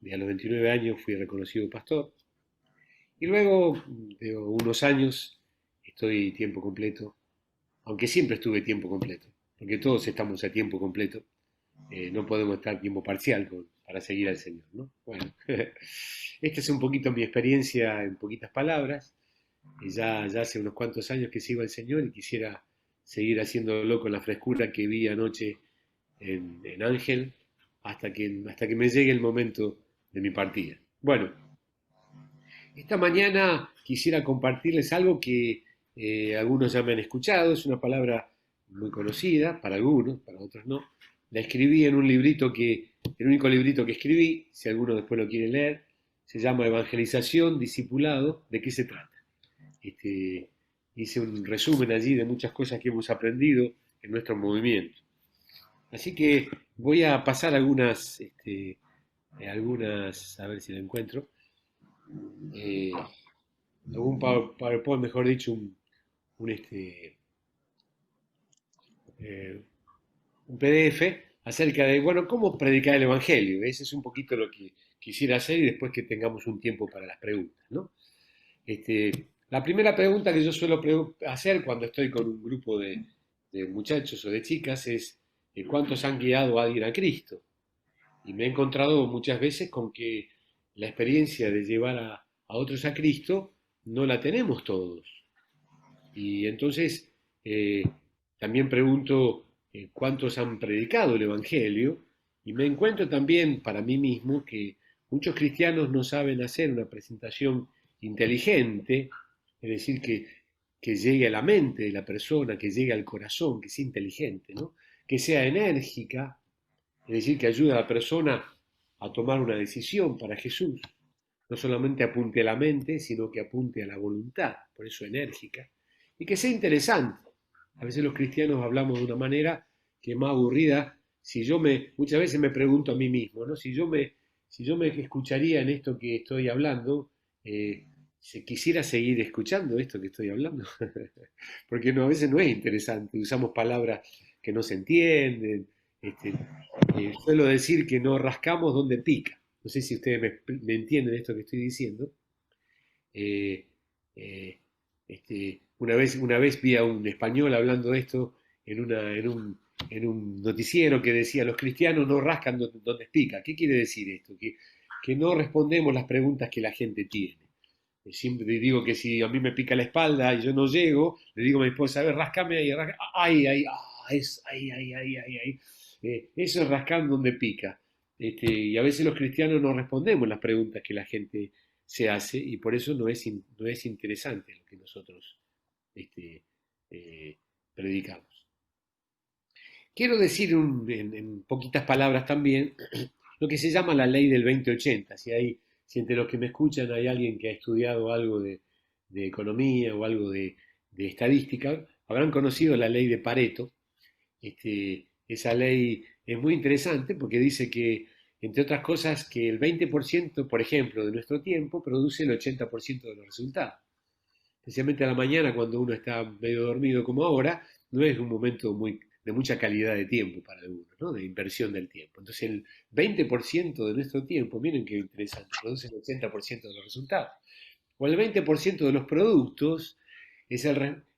y a los 29 años fui reconocido pastor. Y luego de unos años estoy tiempo completo, aunque siempre estuve tiempo completo, porque todos estamos a tiempo completo. No podemos estar tiempo parcial para seguir al Señor, ¿no? Bueno, esta es un poquito mi experiencia en poquitas palabras. Ya hace unos cuantos años que sigo al Señor y quisiera seguir haciéndolo con la frescura que vi anoche en Ángel hasta que me llegue el momento de mi partida. Bueno, esta mañana quisiera compartirles algo que algunos ya me han escuchado, es una palabra muy conocida para algunos, para otros no. La escribí en un librito el único librito que escribí, si alguno después lo quiere leer, se llama Evangelización, Discipulado, ¿de qué se trata? Este, Hice un resumen allí de muchas cosas que hemos aprendido en nuestro movimiento. Así que voy a pasar algunas, a ver si lo encuentro, eh, algún PowerPoint, mejor dicho, un, este, eh, un PDF acerca de, bueno, cómo predicar el Evangelio. Ese es un poquito lo que quisiera hacer y después que tengamos un tiempo para las preguntas, ¿no? La primera pregunta que yo suelo hacer cuando estoy con un grupo de muchachos o de chicas es, ¿cuántos han guiado a alguien a Cristo? Y me he encontrado muchas veces con que la experiencia de llevar a otros a Cristo no la tenemos todos. Y entonces también pregunto cuántos han predicado el Evangelio y me encuentro también para mí mismo que muchos cristianos no saben hacer una presentación inteligente, es decir, que llegue a la mente de la persona, que llegue al corazón, que sea inteligente, ¿no? Que sea enérgica, es decir, que ayude a la persona a tomar una decisión para Jesús. No solamente apunte a la mente, sino que apunte a la voluntad, por eso enérgica, y que sea interesante. A veces los cristianos hablamos de una manera que es más aburrida. Muchas veces me pregunto a mí mismo, ¿no? Si yo me escucharía en esto que estoy hablando, si quisiera seguir escuchando esto que estoy hablando, porque no, a veces no es interesante, usamos palabras que no se entienden. este, Suelo decir que no rascamos donde pica. No sé si ustedes me entienden esto que estoy diciendo. Eh, eh, una vez vi a un español hablando de esto en un noticiero que decía, los cristianos no rascan donde pica. ¿Qué quiere decir esto? Que no respondemos las preguntas que la gente tiene. Siempre digo que si a mí me pica la espalda y yo no llego, le digo a mi esposa, a ver, rascame ahí, ay, ay, ay, ay, ay, ay, ay. Eso es rascar donde pica. Y a veces los cristianos no respondemos las preguntas que la gente se hace y por eso no es interesante lo que nosotros este, eh, predicamos. Quiero decir en poquitas palabras también lo que se llama la ley del 2080. Si entre los que me escuchan hay alguien que ha estudiado algo de economía o algo de estadística, habrán conocido la ley de Pareto. Esa ley es muy interesante porque dice que, entre otras cosas, que el 20%, por ejemplo, de nuestro tiempo produce el 80% de los resultados. Especialmente a la mañana, cuando uno está medio dormido como ahora, no es un momento de mucha calidad de tiempo para algunos, ¿no? De inversión del tiempo. Entonces, el 20% de nuestro tiempo, miren qué interesante, produce el 80% de los resultados. O el 20% de los productos es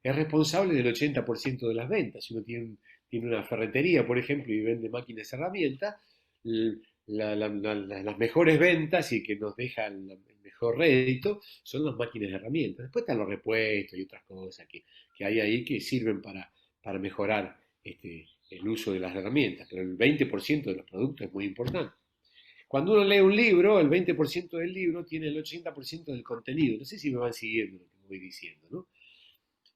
responsable del 80% de las ventas. Si uno tiene una ferretería, por ejemplo, y vende máquinas y herramientas, las mejores ventas y que nos dejan el mejor rédito son las máquinas y herramientas. Después están los repuestos y otras cosas que hay ahí que sirven para mejorar el uso de las herramientas, pero el 20% de los productos es muy importante. Cuando uno lee un libro, el 20% del libro tiene el 80% del contenido. No sé si me van siguiendo lo que voy diciendo, ¿no?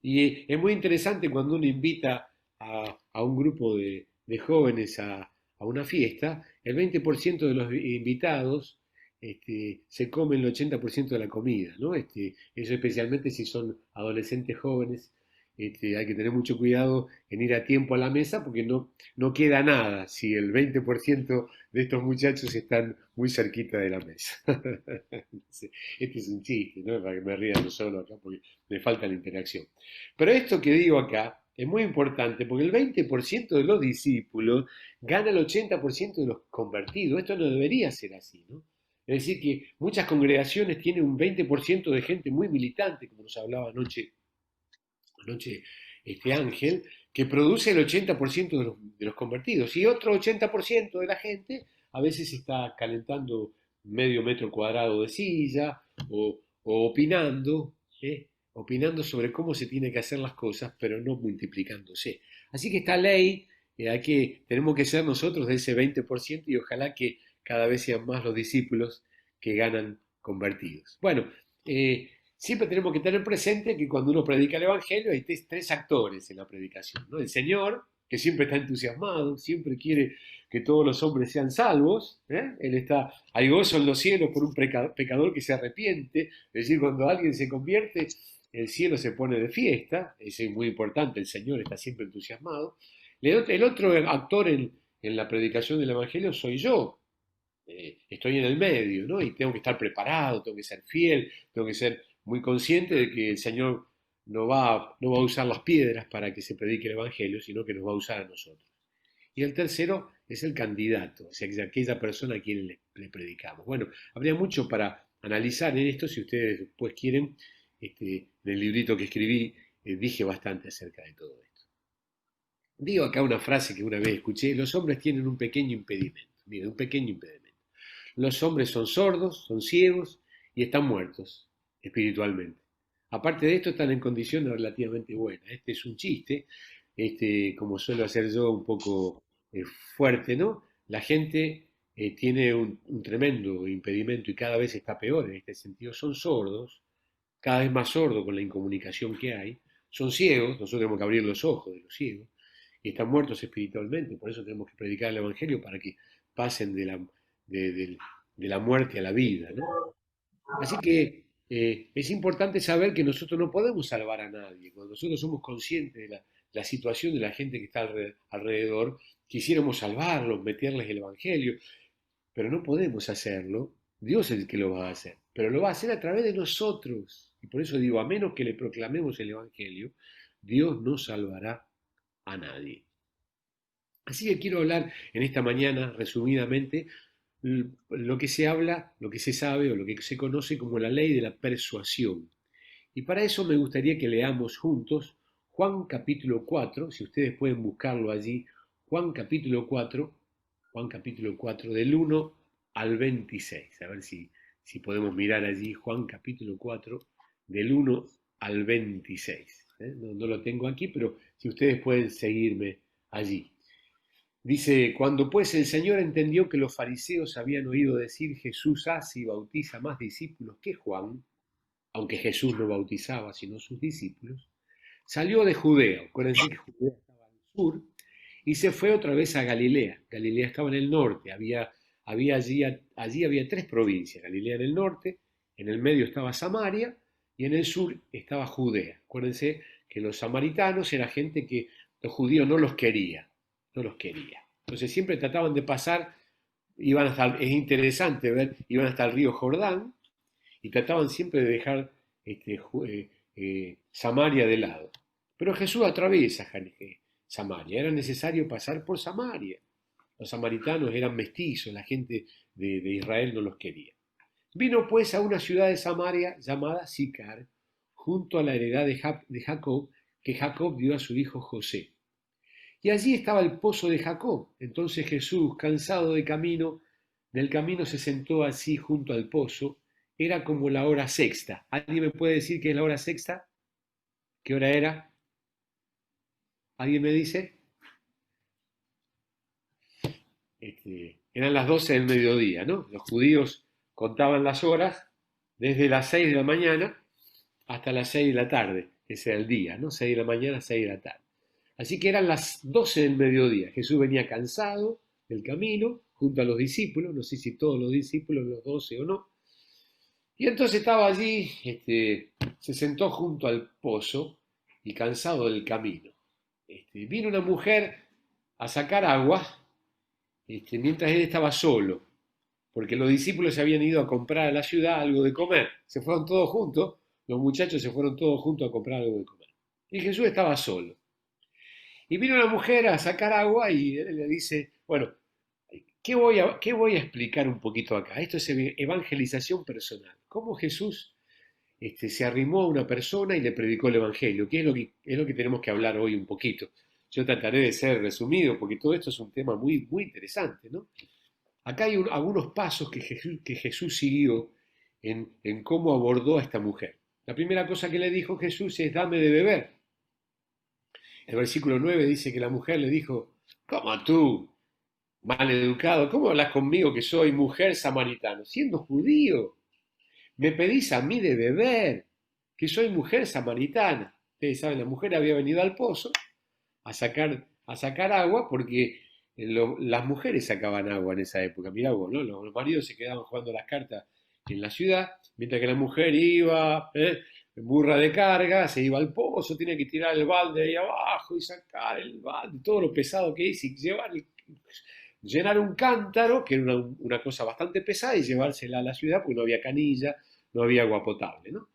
Y es muy interesante cuando uno invita a un grupo de jóvenes a una fiesta, el 20% de los invitados se comen el 80% de la comida, ¿no? Eso especialmente si son adolescentes jóvenes, hay que tener mucho cuidado en ir a tiempo a la mesa porque no queda nada si el 20% de estos muchachos están muy cerquita de la mesa. Este es un chiste, ¿no? Para que me ría yo solo acá porque me falta la interacción. Pero esto que digo acá es muy importante porque el 20% de los discípulos gana el 80% de los convertidos. Esto no debería ser así, ¿no? Es decir, que muchas congregaciones tienen un 20% de gente muy militante, como nos hablaba anoche Ángel, que produce el 80% de los convertidos. Y otro 80% de la gente a veces está calentando medio metro cuadrado de silla o opinando, ¿eh? Opinando sobre cómo se tiene que hacer las cosas, pero no multiplicándose. Así que esta ley, tenemos que ser nosotros de ese 20% y ojalá que cada vez sean más los discípulos que ganan convertidos. Bueno, siempre tenemos que tener presente que cuando uno predica el Evangelio hay tres actores en la predicación, ¿no? El Señor, que siempre está entusiasmado, siempre quiere que todos los hombres sean salvos, ¿eh? Hay gozo en los cielos por un pecador que se arrepiente, es decir, cuando alguien se convierte, el cielo se pone de fiesta, eso es muy importante, el Señor está siempre entusiasmado. El otro actor en la predicación del Evangelio soy yo, estoy en el medio, ¿no? Y tengo que estar preparado, tengo que ser fiel, tengo que ser muy consciente de que el Señor no va a usar las piedras para que se predique el Evangelio, sino que nos va a usar a nosotros. Y el tercero es el candidato, o sea, es aquella persona a quien le predicamos. Bueno, habría mucho para analizar en esto, si ustedes después quieren, en el librito que escribí, dije bastante acerca de todo esto. Digo acá una frase que una vez escuché, los hombres tienen un pequeño impedimento, miren, un pequeño impedimento. Los hombres son sordos, son ciegos y están muertos espiritualmente. Aparte de esto, están en condiciones relativamente buenas. Este es un chiste, como suelo hacer yo, un poco fuerte, ¿no? La gente tiene un tremendo impedimento y cada vez está peor en este sentido. Son sordos, cada vez más sordos con la incomunicación que hay. Son ciegos, nosotros tenemos que abrir los ojos de los ciegos y están muertos espiritualmente. Por eso tenemos que predicar el Evangelio para que pasen de la muerte a la vida, ¿no? Así que es importante saber que nosotros no podemos salvar a nadie. Cuando nosotros somos conscientes de la situación de la gente que está alrededor, quisiéramos salvarlos, meterles el Evangelio, pero no podemos hacerlo. Dios es el que lo va a hacer, pero lo va a hacer a través de nosotros. Y por eso digo, a menos que le proclamemos el Evangelio, Dios no salvará a nadie. Así que quiero hablar en esta mañana, resumidamente, lo que se habla, lo que se sabe o lo que se conoce como la ley de la persuasión. Y para eso me gustaría que leamos juntos Juan capítulo 4, si ustedes pueden buscarlo allí, Juan capítulo 4, Juan capítulo 4 del 1 al 26. A ver si podemos mirar allí Juan capítulo 4 del 1 al 26. No lo tengo aquí, pero si ustedes pueden seguirme allí. Dice, cuando pues el Señor entendió que los fariseos habían oído decir Jesús hace y bautiza más discípulos que Juan, aunque Jesús no bautizaba sino sus discípulos, salió de Judea, acuérdense que Judea estaba al sur, y se fue otra vez a Galilea. Galilea estaba en el norte, allí había tres provincias, Galilea en el norte, en el medio estaba Samaria y en el sur estaba Judea. Acuérdense que los samaritanos era gente que los judíos no los quería, no los quería. Entonces siempre trataban de pasar, es interesante ver, iban hasta el río Jordán y trataban siempre de dejar Samaria de lado. Pero Jesús atraviesa Samaria, era necesario pasar por Samaria. Los samaritanos eran mestizos, la gente de Israel no los quería. Vino pues a una ciudad de Samaria llamada Sicar, junto a la heredad de Jacob, que Jacob dio a su hijo José. Y allí estaba el pozo de Jacob. Entonces Jesús, cansado del camino se sentó así junto al pozo. Era como la hora sexta. ¿Alguien me puede decir qué es la hora sexta? ¿Qué hora era? ¿Alguien me dice? Eran las 12 del mediodía, ¿no? Los judíos contaban las horas desde las 6 de la mañana hasta las 6 de la tarde. Ese era el día, ¿no? 6 de la mañana, 6 de la tarde. Así que eran las 12 del mediodía. Jesús venía cansado del camino, junto a los discípulos, no sé si todos los discípulos, los 12 o no. Y entonces estaba allí, se sentó junto al pozo y cansado del camino. Vino una mujer a sacar agua, mientras él estaba solo, porque los discípulos se habían ido a comprar a la ciudad algo de comer. Se fueron todos juntos, los muchachos se fueron todos juntos a comprar algo de comer. Y Jesús estaba solo. Y vino una mujer a sacar agua y él le dice, bueno, qué voy a explicar un poquito acá? Esto es evangelización personal. ¿Cómo Jesús se arrimó a una persona y le predicó el Evangelio? ¿Qué es lo que tenemos que hablar hoy un poquito? Yo trataré de ser resumido porque todo esto es un tema muy, muy interesante, ¿no? Acá hay algunos pasos que Jesús siguió en cómo abordó a esta mujer. La primera cosa que le dijo Jesús es, dame de beber. El versículo 9 dice que la mujer le dijo, ¿cómo tú, maleducado, cómo hablas conmigo que soy mujer samaritana? Siendo judío, me pedís a mí de beber, que soy mujer samaritana. Ustedes saben, la mujer había venido al pozo a sacar agua porque las mujeres sacaban agua en esa época. Mirá vos, ¿no? Los maridos se quedaban jugando las cartas en la ciudad, mientras que la mujer iba, en burra de carga, se iba al pozo, tenía que tirar el balde ahí abajo y sacar el balde, todo lo pesado que es, y llenar un cántaro, que era una cosa bastante pesada, y llevársela a la ciudad porque no había canilla, no había agua potable, ¿no?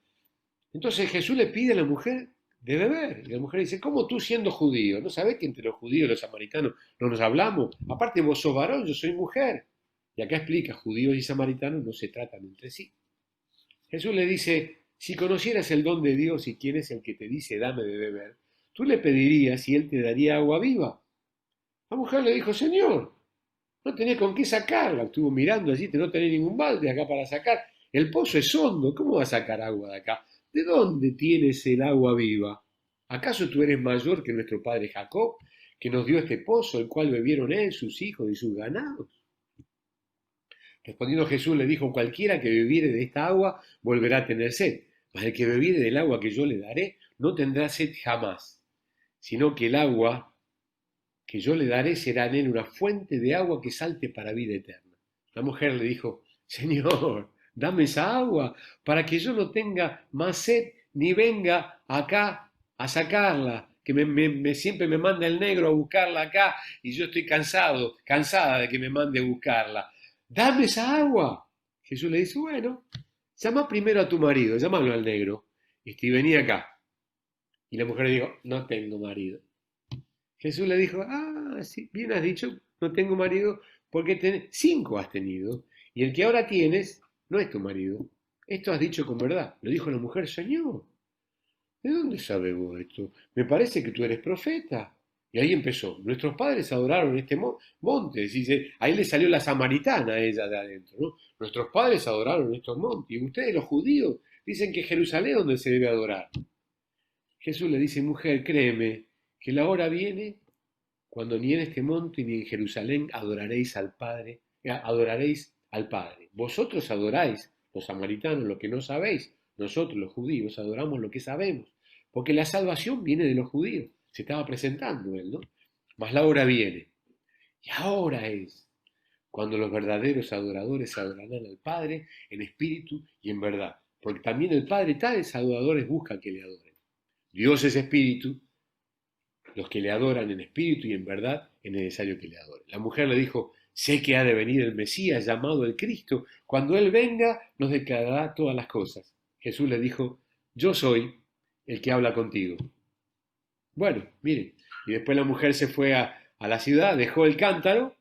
Entonces Jesús le pide a la mujer de beber. Y la mujer dice, ¿cómo tú siendo judío? ¿No sabés que entre los judíos y los samaritanos no nos hablamos? Aparte vos sos varón, yo soy mujer. Y acá explica, judíos y samaritanos no se tratan entre sí. Jesús le dice, si conocieras el don de Dios y quién es el que te dice dame de beber, tú le pedirías y él te daría agua viva. La mujer le dijo, Señor, no tenés con qué sacarla. Estuvo mirando allí, no tenés ningún balde acá para sacar. El pozo es hondo, ¿cómo va a sacar agua de acá? ¿De dónde tienes el agua viva? ¿Acaso tú eres mayor que nuestro padre Jacob, que nos dio este pozo, el cual bebieron él, sus hijos y sus ganados? Respondiendo Jesús le dijo, cualquiera que bebiere de esta agua volverá a tener sed, mas el que bebiere del agua que yo le daré no tendrá sed jamás, sino que el agua que yo le daré será en él una fuente de agua que salte para vida eterna. La mujer le dijo, Señor, dame esa agua para que yo no tenga más sed ni venga acá a sacarla, que siempre me manda el negro a buscarla acá y yo estoy cansada de que me mande a buscarla. Dame esa agua. Jesús le dice, bueno, llama primero a tu marido, llámalo al negro, y vení acá. Y la mujer le dijo, no tengo marido. Jesús le dijo, sí, bien has dicho, no tengo marido, porque cinco has tenido, y el que ahora tienes no es tu marido. Esto has dicho con verdad. Le dijo la mujer, Señor, ¿de dónde sabes vos esto? Me parece que tú eres profeta. Y ahí empezó. Nuestros padres adoraron este monte. Dice, ahí le salió la samaritana a ella de adentro, ¿no? Nuestros padres adoraron estos montes. Y ustedes, los judíos, dicen que Jerusalén es donde se debe adorar. Jesús le dice, mujer, créeme, que la hora viene cuando ni en este monte ni en Jerusalén adoraréis al Padre, adoraréis al Padre. Vosotros adoráis, los samaritanos, lo que no sabéis. Nosotros, los judíos, adoramos lo que sabemos. Porque la salvación viene de los judíos. Se estaba presentando él, ¿no? Mas la hora viene. Y ahora es cuando los verdaderos adoradores adorarán al Padre en espíritu y en verdad. Porque también el Padre tales adoradores busca que le adoren. Dios es espíritu, los que le adoran en espíritu y en verdad es necesario que le adoren. La mujer le dijo, sé que ha de venir el Mesías llamado el Cristo. Cuando Él venga nos declarará todas las cosas. Jesús le dijo, yo soy el que habla contigo. Bueno, miren, y después la mujer se fue a la ciudad, dejó el cántaro,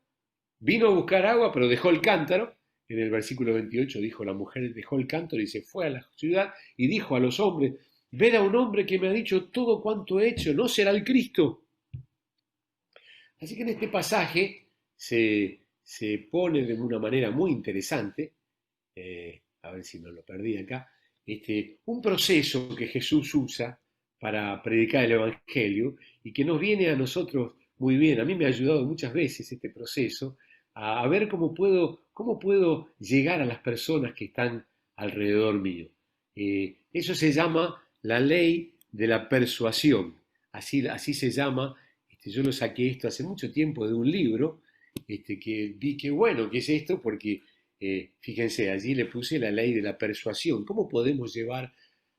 vino a buscar agua, pero dejó el cántaro. En el versículo 28 dijo, la mujer dejó el cántaro y se fue a la ciudad y dijo a los hombres, ver a un hombre que me ha dicho todo cuanto he hecho, ¿no será el Cristo? Así que en este pasaje se pone de una manera muy interesante, a ver si no lo perdí acá, un proceso que Jesús usa para predicar el Evangelio y que nos viene a nosotros muy bien. A mí me ha ayudado muchas veces este proceso a ver cómo puedo llegar a las personas que están alrededor mío. Eso se llama la ley de la persuasión. Así se llama. Yo lo saqué esto hace mucho tiempo de un libro que vi que bueno, ¿qué es esto? Porque fíjense, allí le puse la ley de la persuasión. ¿Cómo podemos llevar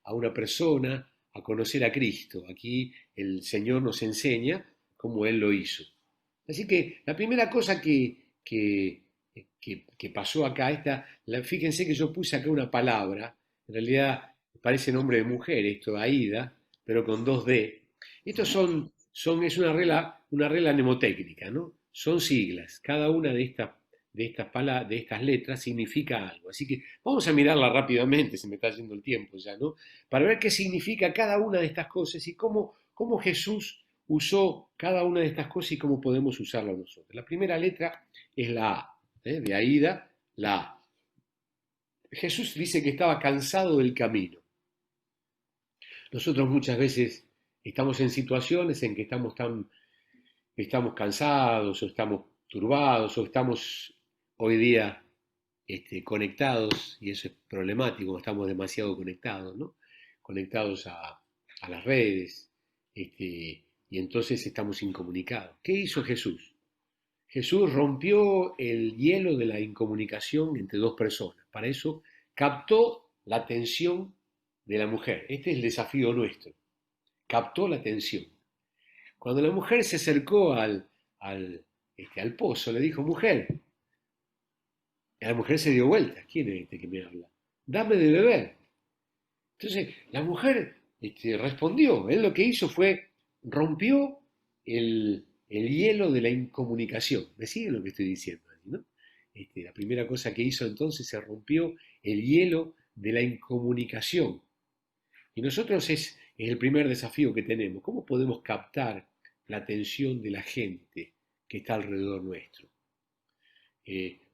a una persona a conocer a Cristo? Aquí el Señor nos enseña cómo Él lo hizo. Así que la primera cosa que pasó acá, fíjense que yo puse acá una palabra, en realidad parece nombre de mujer esto, Aida, pero con dos D. Estos es una regla mnemotécnica, ¿no? Son siglas. Cada una de estas de estas letras significa algo. Así que vamos a mirarla rápidamente, se me está yendo el tiempo ya, ¿no? Para ver qué significa cada una de estas cosas y cómo Jesús usó cada una de estas cosas y cómo podemos usarla nosotros. La primera letra es la A, de Aida, la A. Jesús dice que estaba cansado del camino. Nosotros muchas veces estamos en situaciones en que estamos cansados o estamos turbados o estamos hoy día conectados, y eso es problemático, estamos demasiado conectados, ¿no? Conectados a las redes, y entonces estamos incomunicados. ¿Qué hizo Jesús? Jesús rompió el hielo de la incomunicación entre dos personas. Para eso captó la atención de la mujer. Este es el desafío nuestro. Captó la atención. Cuando la mujer se acercó al pozo, le dijo, mujer, y la mujer se dio vuelta. ¿Quién es este que me habla? Dame de beber. Entonces, la mujer respondió. Él lo que hizo fue, rompió el hielo de la incomunicación. ¿Me sigue lo que estoy diciendo? ¿No? La primera cosa que hizo entonces se rompió el hielo de la incomunicación. Y nosotros es el primer desafío que tenemos. ¿Cómo podemos captar la atención de la gente que está alrededor nuestro?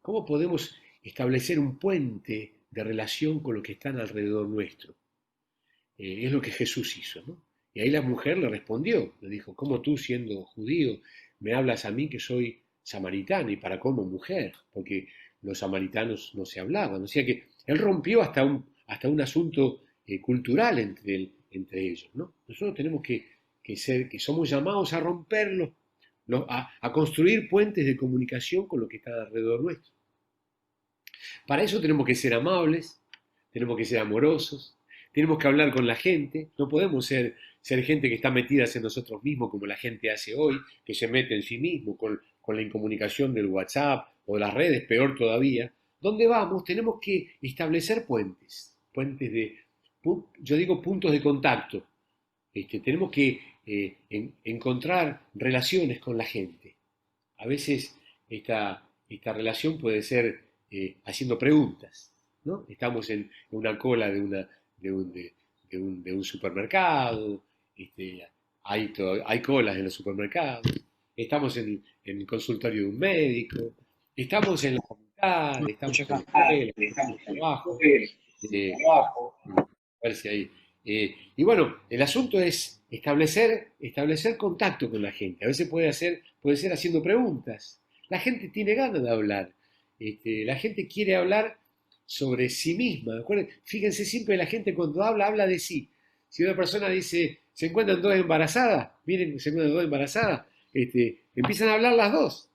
¿Cómo podemos establecer un puente de relación con los que están alrededor nuestro? Es lo que Jesús hizo, ¿no? Y ahí la mujer le respondió, le dijo, ¿cómo tú siendo judío me hablas a mí que soy samaritana y para cómo mujer? Porque los samaritanos no se hablaban. O sea que él rompió hasta un asunto cultural entre ellos, ¿no? Nosotros tenemos que somos llamados a romperlos, a construir puentes de comunicación con lo que está alrededor nuestro. Para eso tenemos que ser amables, tenemos que ser amorosos, tenemos que hablar con la gente, no podemos ser gente que está metida en nosotros mismos como la gente hace hoy, que se mete en sí mismo con la incomunicación del WhatsApp o de las redes, peor todavía. ¿Dónde vamos? Tenemos que establecer yo digo puntos de contacto. Tenemos que encontrar relaciones con la gente. A veces esta relación puede ser haciendo preguntas, ¿no? Estamos en una cola de un supermercado, hay colas en los supermercados, estamos en el consultorio de un médico, estamos en la facultad, estamos en la escuela, en el trabajo, eh, a ver si hay. Y bueno, el asunto es establecer contacto con la gente. A veces puede ser haciendo preguntas. La gente tiene ganas de hablar. La gente quiere hablar sobre sí misma. Fíjense, siempre la gente cuando habla de sí. Si una persona dice, se encuentran dos embarazadas, miren, se encuentran dos embarazadas, empiezan a hablar las dos.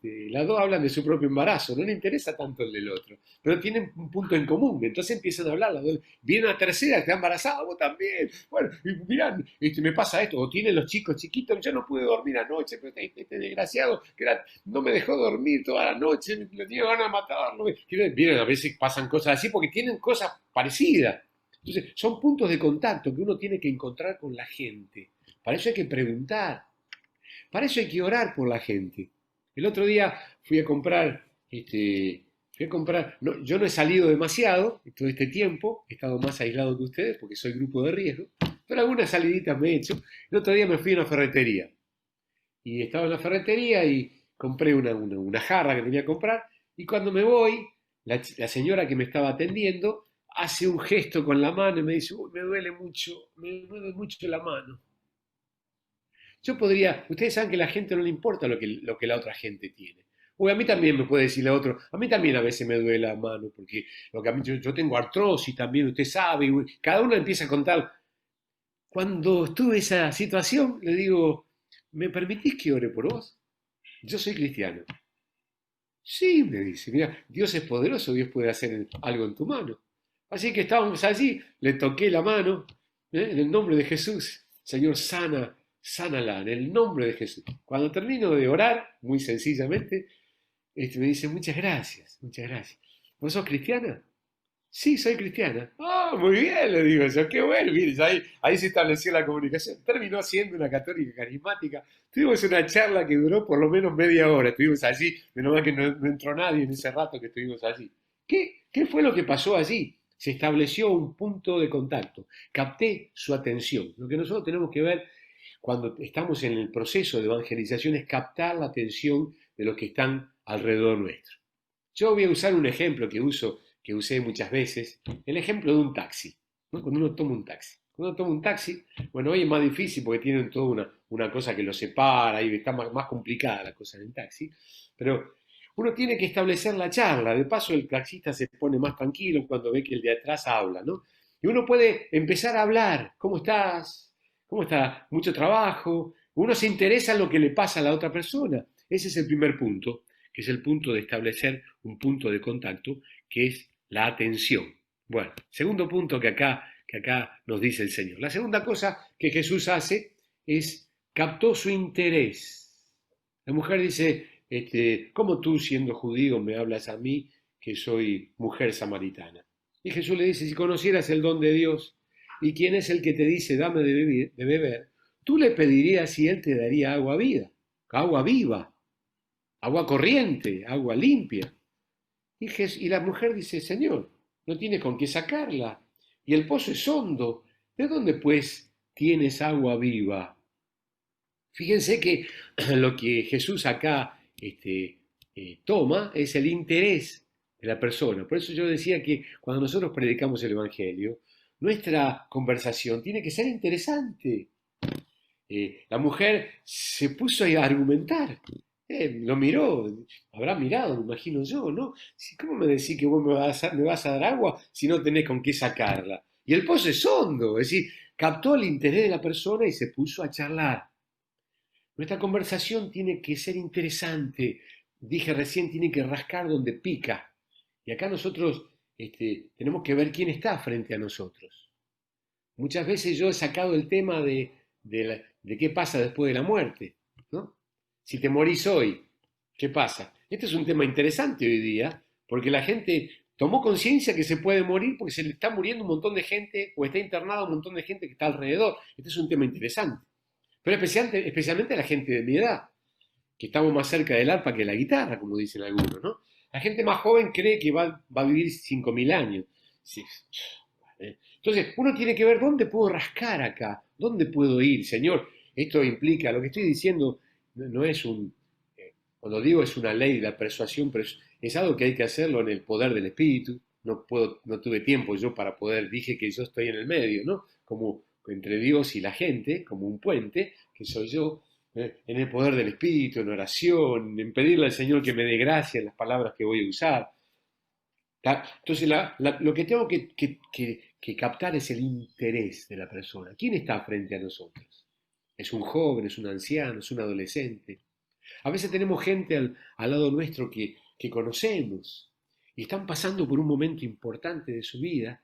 Las dos hablan de su propio embarazo, no le interesa tanto el del otro, pero tienen un punto en común, entonces empiezan a hablar las dos. Viene una tercera que está embarazada, vos también, bueno, y mirá, me pasa esto, o tienen los chicos chiquitos, yo no pude dormir anoche, pero este desgraciado no me dejó dormir toda la noche, me tenía ganas de matarlo. Miren, a veces pasan cosas así porque tienen cosas parecidas. Entonces, son puntos de contacto que uno tiene que encontrar con la gente. Para eso hay que preguntar, para eso hay que orar por la gente. El otro día yo no he salido demasiado todo este tiempo, he estado más aislado que ustedes porque soy grupo de riesgo, pero algunas saliditas me he hecho. El otro día me fui a una ferretería y estaba en la ferretería y compré una jarra que tenía que comprar y cuando me voy, la señora que me estaba atendiendo hace un gesto con la mano y me dice, "Uy, me duele mucho la mano". Ustedes saben que a la gente no le importa lo que la otra gente tiene. O a mí también me puede decir la otra, a mí también a veces me duele la mano, porque lo que a mí, yo tengo artrosis también, usted sabe, y cada uno empieza a contar. Cuando estuve en esa situación, le digo, ¿me permitís que ore por vos? Yo soy cristiano. Sí, me dice, mira, Dios es poderoso, Dios puede hacer algo en tu mano. Así que estábamos allí, le toqué la mano, en el nombre de Jesús, Señor, sánala, en el nombre de Jesús. Cuando termino de orar, muy sencillamente, me dice, muchas gracias, muchas gracias. ¿Vos sos cristiana? Sí, soy cristiana. Ah, Ah, muy bien, le digo yo, qué bueno, mire, ahí se estableció la comunicación. Terminó siendo una católica carismática. Tuvimos una charla que duró por lo menos media hora. Estuvimos allí, menos mal que no entró nadie en ese rato que estuvimos allí. ¿Qué fue lo que pasó allí? Se estableció un punto de contacto. Capté su atención. Lo que nosotros tenemos que ver cuando estamos en el proceso de evangelización es captar la atención de los que están alrededor nuestro. Yo voy a usar un ejemplo que usé muchas veces, el ejemplo de un taxi, ¿no? Cuando uno toma un taxi. Cuando uno toma un taxi, bueno, hoy es más difícil porque tienen toda una cosa que lo separa y está más complicada la cosa en el taxi, pero uno tiene que establecer la charla. De paso, el taxista se pone más tranquilo cuando ve que el de atrás habla, ¿no? Y uno puede empezar a hablar. ¿Cómo estás? ¿Cómo está? Mucho trabajo. Uno se interesa en lo que le pasa a la otra persona. Ese es el primer punto, que es el punto de establecer un punto de contacto, que es la atención. Bueno, segundo punto que acá nos dice el Señor. La segunda cosa que Jesús hace es captó su interés. La mujer dice, ¿cómo tú siendo judío me hablas a mí que soy mujer samaritana? Y Jesús le dice, si conocieras el don de Dios y quién es el que te dice, dame de beber, tú le pedirías y él te daría agua viva, agua corriente, agua limpia. Y la mujer dice, Señor, no tienes con qué sacarla, y el pozo es hondo, ¿de dónde pues tienes agua viva? Fíjense que lo que Jesús acá toma es el interés de la persona. Por eso yo decía que cuando nosotros predicamos el Evangelio, nuestra conversación tiene que ser interesante. La mujer se puso a argumentar. Lo miró, habrá mirado, me imagino yo, ¿no? ¿Cómo me decís que vos me vas a dar agua si no tenés con qué sacarla? Y el pozo es hondo, es decir, captó el interés de la persona y se puso a charlar. Nuestra conversación tiene que ser interesante. Dije recién, tiene que rascar donde pica. Y acá nosotros tenemos que ver quién está frente a nosotros. Muchas veces yo he sacado el tema de qué pasa después de la muerte, ¿no? Si te morís hoy, ¿qué pasa? Este es un tema interesante hoy día, porque la gente tomó conciencia que se puede morir porque se le está muriendo un montón de gente o está internado un montón de gente que está alrededor. Este es un tema interesante. Pero especialmente a la gente de mi edad, que estamos más cerca del arpa que de la guitarra, como dicen algunos, ¿no? La gente más joven cree que va a vivir 5.000 años. Sí. Entonces, uno tiene que ver dónde puedo rascar acá, dónde puedo ir, Señor. Esto implica, lo que estoy diciendo no es cuando digo es una ley de la persuasión, pero es algo que hay que hacerlo en el poder del Espíritu. No tuve tiempo yo para poder, dije que yo estoy en el medio, ¿no? Como entre Dios y la gente, como un puente, que soy yo, en el poder del Espíritu, en oración, en pedirle al Señor que me dé gracia en las palabras que voy a usar. Entonces, lo que tengo que captar es el interés de la persona. ¿Quién está frente a nosotros? ¿Es un joven, es un anciano, es un adolescente? A veces tenemos gente al lado nuestro que conocemos y están pasando por un momento importante de su vida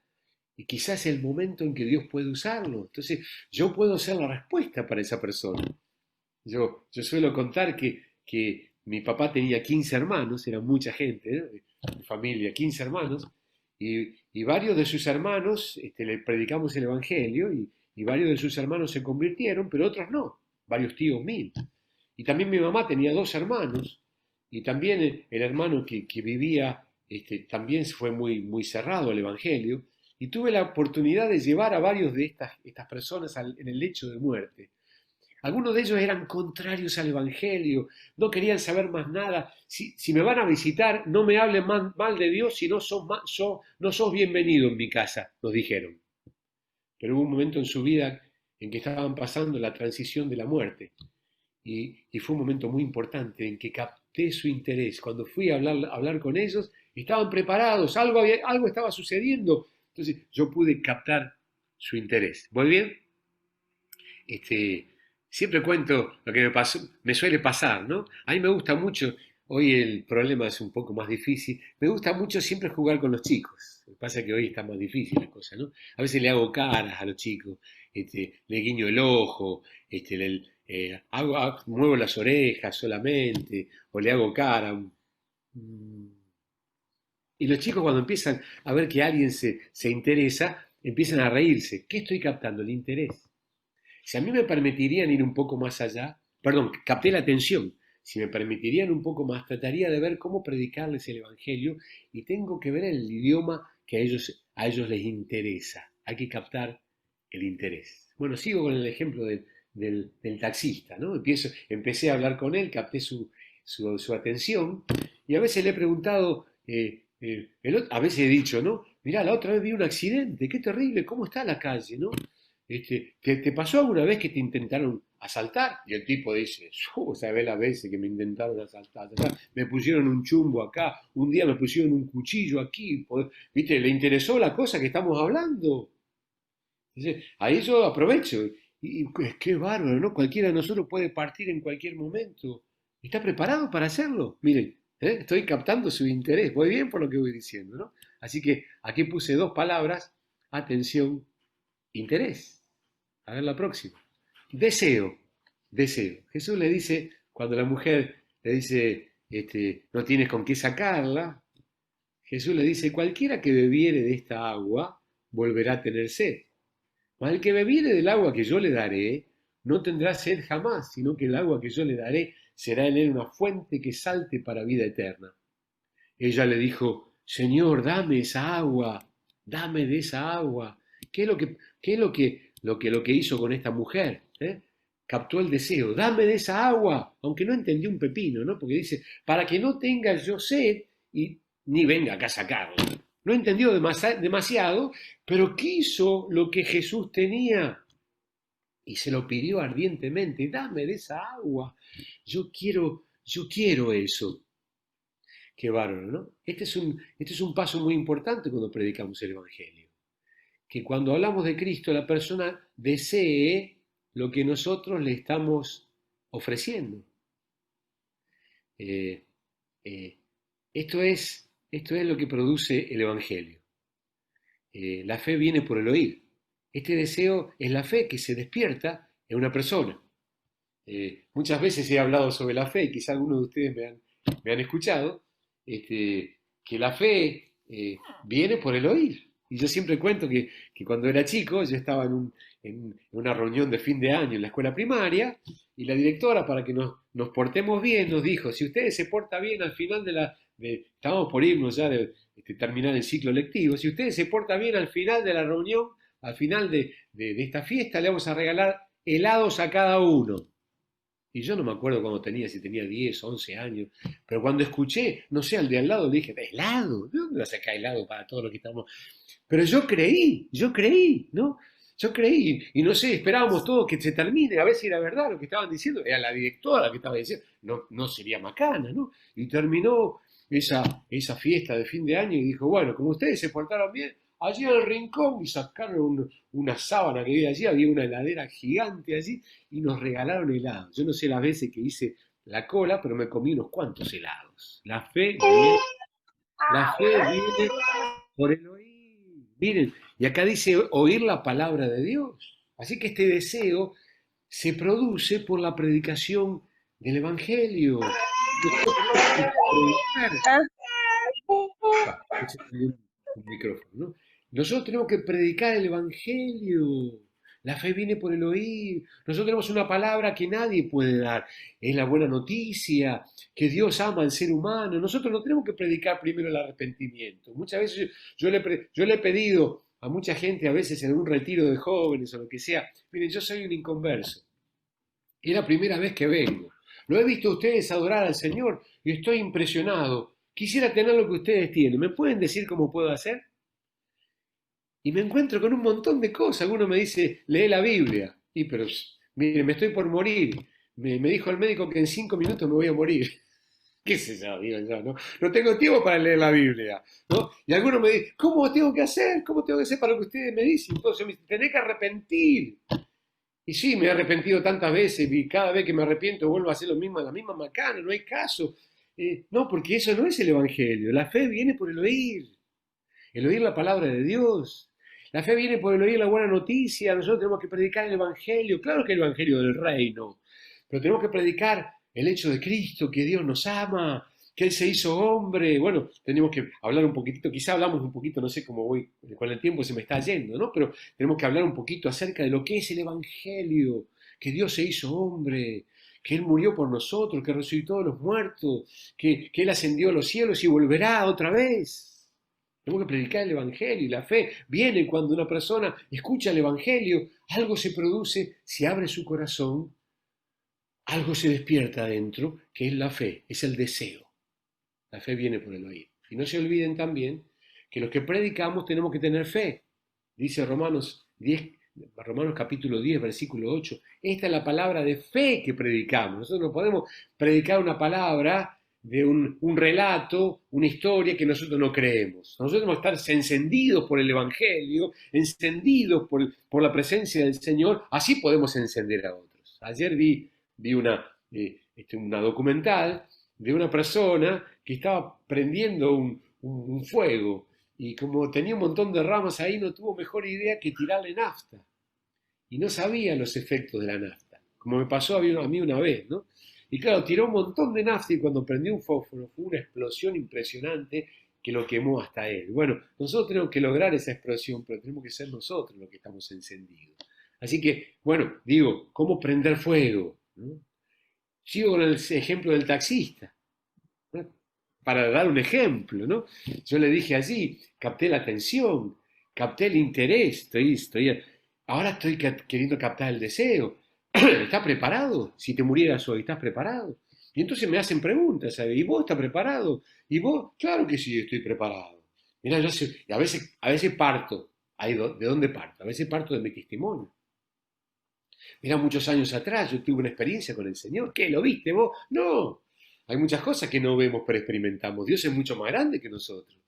y quizás es el momento en que Dios puede usarlo. Entonces, yo puedo ser la respuesta para esa persona. Yo suelo contar que mi papá tenía 15 hermanos, era mucha gente, ¿no? Mi familia, 15 hermanos, y varios de sus hermanos le predicamos el Evangelio y varios de sus hermanos se convirtieron, pero otros no, varios tíos míos. Y también mi mamá tenía dos hermanos, y también el hermano que vivía también fue muy cerrado al Evangelio, y tuve la oportunidad de llevar a varios de estas personas en el lecho de muerte. Algunos de ellos eran contrarios al Evangelio, no querían saber más nada. Si me van a visitar, no me hablen mal de Dios, si no sos bienvenido en mi casa, nos dijeron. Pero hubo un momento en su vida en que estaban pasando la transición de la muerte. Y fue un momento muy importante en que capté su interés. Cuando fui a hablar con ellos, estaban preparados, algo estaba sucediendo. Entonces yo pude captar su interés. ¿Voy bien? este, Siempre cuento lo que me suele pasar, ¿no? A mí me gusta mucho, hoy el problema es un poco más difícil, me gusta mucho siempre jugar con los chicos. Lo que pasa es que hoy está más difícil la cosa, ¿no? A veces le hago caras a los chicos, le guiño el ojo, muevo las orejas solamente, o le hago cara. Y los chicos cuando empiezan a ver que alguien se interesa, empiezan a reírse. ¿Qué estoy captando? El interés. Si a mí me permitirían ir un poco más allá, perdón, capté la atención, si me permitirían un poco más, trataría de ver cómo predicarles el Evangelio y tengo que ver el idioma que a ellos les interesa. Hay que captar el interés. Bueno, sigo con el ejemplo del taxista, ¿no? Empecé a hablar con él, capté su atención y a veces le he preguntado, a veces he dicho, ¿no? Mirá, la otra vez vi un accidente, qué terrible, ¿cómo está la calle, ¿no? ¿Te pasó alguna vez que te intentaron asaltar? Y el tipo dice, ¿sabes las veces que me intentaron asaltar? Me pusieron un chumbo acá, un día me pusieron un cuchillo aquí, ¿viste? ¿Le interesó la cosa que estamos hablando? Dice, ahí yo aprovecho. Y qué bárbaro, ¿no? Cualquiera de nosotros puede partir en cualquier momento. ¿Está preparado para hacerlo? Miren, estoy captando su interés. Voy bien por lo que voy diciendo, ¿no? Así que aquí puse dos palabras, atención, interés. A ver la próxima. Deseo, deseo. Jesús le dice, cuando la mujer le dice, no tienes con qué sacarla, Jesús le dice, cualquiera que bebiere de esta agua volverá a tener sed. Mas el que bebiere del agua que yo le daré, no tendrá sed jamás, sino que el agua que yo le daré será en él una fuente que salte para vida eterna. Ella le dijo, Señor, dame esa agua, dame de esa agua. ¿Qué es lo que hizo con esta mujer? Captó el deseo, dame de esa agua, aunque no entendió un pepino, ¿no? Porque dice, para que no tenga yo sed y ni venga acá a sacarlo. No entendió demasiado, pero quiso lo que Jesús tenía y se lo pidió ardientemente, dame de esa agua, yo quiero eso. Qué bárbaro, ¿no? Este es un paso muy importante cuando predicamos el Evangelio. Que cuando hablamos de Cristo, la persona desee lo que nosotros le estamos ofreciendo. Eh, eh, esto es lo que produce el Evangelio. La fe viene por el oír. Este deseo es la fe que se despierta en una persona. Muchas veces he hablado sobre la fe, y quizá algunos de ustedes me han escuchado, que la fe viene por el oír. Y yo siempre cuento que cuando era chico, yo estaba en una reunión de fin de año en la escuela primaria, y la directora, para que nos portemos bien, nos dijo, si ustedes se portan bien al final estábamos por irnos ya de terminar el ciclo lectivo, si ustedes se portan bien al final de la reunión, al final de esta fiesta, le vamos a regalar helados a cada uno. Y yo no me acuerdo cuando tenía, si tenía 10, 11 años, pero cuando escuché, no sé, al de al lado le dije, ¿helado? ¿De dónde va a sacar helado para todo lo que estamos? Pero yo creí, ¿no? Yo creí, y no sé, esperábamos todos que se termine, a ver si era verdad lo que estaban diciendo, era la directora que estaba diciendo, no sería macana, ¿no? Y terminó esa fiesta de fin de año y dijo, bueno, como ustedes se portaron bien, allí en el rincón y sacaron una sábana que había una heladera gigante allí y nos regalaron helados. Yo no sé las veces que hice la cola, pero me comí unos cuantos helados. La fe viene por el oír. Miren, y acá dice oír la palabra de Dios. Así que este deseo se produce por la predicación del Evangelio. Nosotros tenemos que predicar. Un micrófono, ¿no? Nosotros tenemos que predicar el Evangelio. La fe viene por el oír. Nosotros tenemos una palabra que nadie puede dar. Es la buena noticia, que Dios ama al ser humano. Nosotros no tenemos que predicar primero el arrepentimiento. Muchas veces yo le he pedido a mucha gente, a veces en un retiro de jóvenes o lo que sea, miren, yo soy un inconverso. Es la primera vez que vengo. Lo he visto a ustedes adorar al Señor y estoy impresionado. Quisiera tener lo que ustedes tienen. ¿Me pueden decir cómo puedo hacer? Y me encuentro con un montón de cosas. Alguno me dice, lee la Biblia. Y pero, mire, me estoy por morir. Me dijo el médico que en 5 minutos me voy a morir. ¿Qué sé yo? Digo yo, ¿no? No tengo tiempo para leer la Biblia, ¿no? Y algunos me dicen, ¿cómo tengo que hacer? ¿Cómo tengo que hacer para lo que ustedes me dicen? Entonces me dicen, tenés que arrepentir. Y sí, me he arrepentido tantas veces y cada vez que me arrepiento vuelvo a hacer lo mismo, la misma macana, no hay caso. No, porque eso no es el Evangelio. La fe viene por el oír la palabra de Dios. La fe viene por el oír la buena noticia. Nosotros tenemos que predicar el Evangelio. Claro que el Evangelio del reino. Pero tenemos que predicar el hecho de Cristo, que Dios nos ama, que Él se hizo hombre. Bueno, tenemos que hablar un poquitito, quizá hablamos un poquito, no sé cómo voy, con el tiempo se me está yendo, ¿no? Pero tenemos que hablar un poquito acerca de lo que es el Evangelio, que Dios se hizo hombre, que Él murió por nosotros, que resucitó de los muertos, que Él ascendió a los cielos y volverá otra vez. Tenemos que predicar el Evangelio y la fe viene cuando una persona escucha el Evangelio, algo se produce, si abre su corazón, algo se despierta adentro, que es la fe, es el deseo. La fe viene por el oír. Y no se olviden también que los que predicamos tenemos que tener fe. Dice Romanos capítulo 10, versículo 8. Esta es la palabra de fe que predicamos. Nosotros no podemos predicar una palabra de un relato, una historia que nosotros no creemos. Nosotros tenemos que estar encendidos por el Evangelio, encendidos por la presencia del Señor, así podemos encender a otros. Ayer vi una documental de una persona que estaba prendiendo un fuego y como tenía un montón de ramas ahí no tuvo mejor idea que tirarle nafta y no sabía los efectos de la nafta, como me pasó a mí una vez, ¿no? Y claro, tiró un montón de nafta y cuando prendió un fósforo fue una explosión impresionante que lo quemó hasta él. Bueno, nosotros tenemos que lograr esa explosión, pero tenemos que ser nosotros los que estamos encendidos. Así que, bueno, digo, ¿cómo prender fuego? ¿No? Sigo con el ejemplo del taxista, ¿no? Para dar un ejemplo, ¿no? Yo le dije allí, capté la atención, capté el interés, ahora estoy queriendo captar el deseo. ¿Estás preparado? Si te murieras hoy, ¿estás preparado? Y entonces me hacen preguntas, ¿sabes? ¿Y vos estás preparado? ¿Y vos? Claro que sí, estoy preparado. Mira, y a veces parto, ¿de dónde parto? A veces parto de mi testimonio. Mira, muchos años atrás yo tuve una experiencia con el Señor. ¿Qué? ¿Lo viste vos? No. Hay muchas cosas que no vemos pero experimentamos. Dios es mucho más grande que nosotros.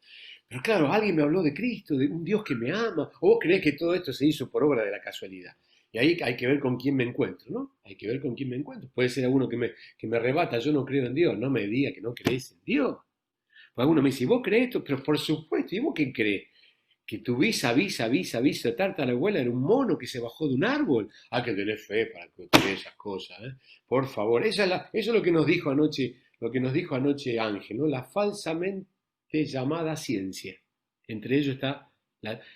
Pero claro, alguien me habló de Cristo, de un Dios que me ama. ¿O vos creés que todo esto se hizo por obra de la casualidad? Y ahí hay que ver con quién me encuentro, ¿no? Hay que ver con quién me encuentro. Puede ser alguno que me rebata, yo no creo en Dios. No me diga que no crees en Dios. Pues alguno me dice, ¿vos crees esto? Pero por supuesto, ¿y vos qué crees? Que tu visa tartarabuela era un mono que se bajó de un árbol. Hay que tener fe para que creer esas cosas, ¿eh? Por favor, eso es lo que nos dijo anoche Ángel, ¿no? La falsamente llamada ciencia. Entre ellos está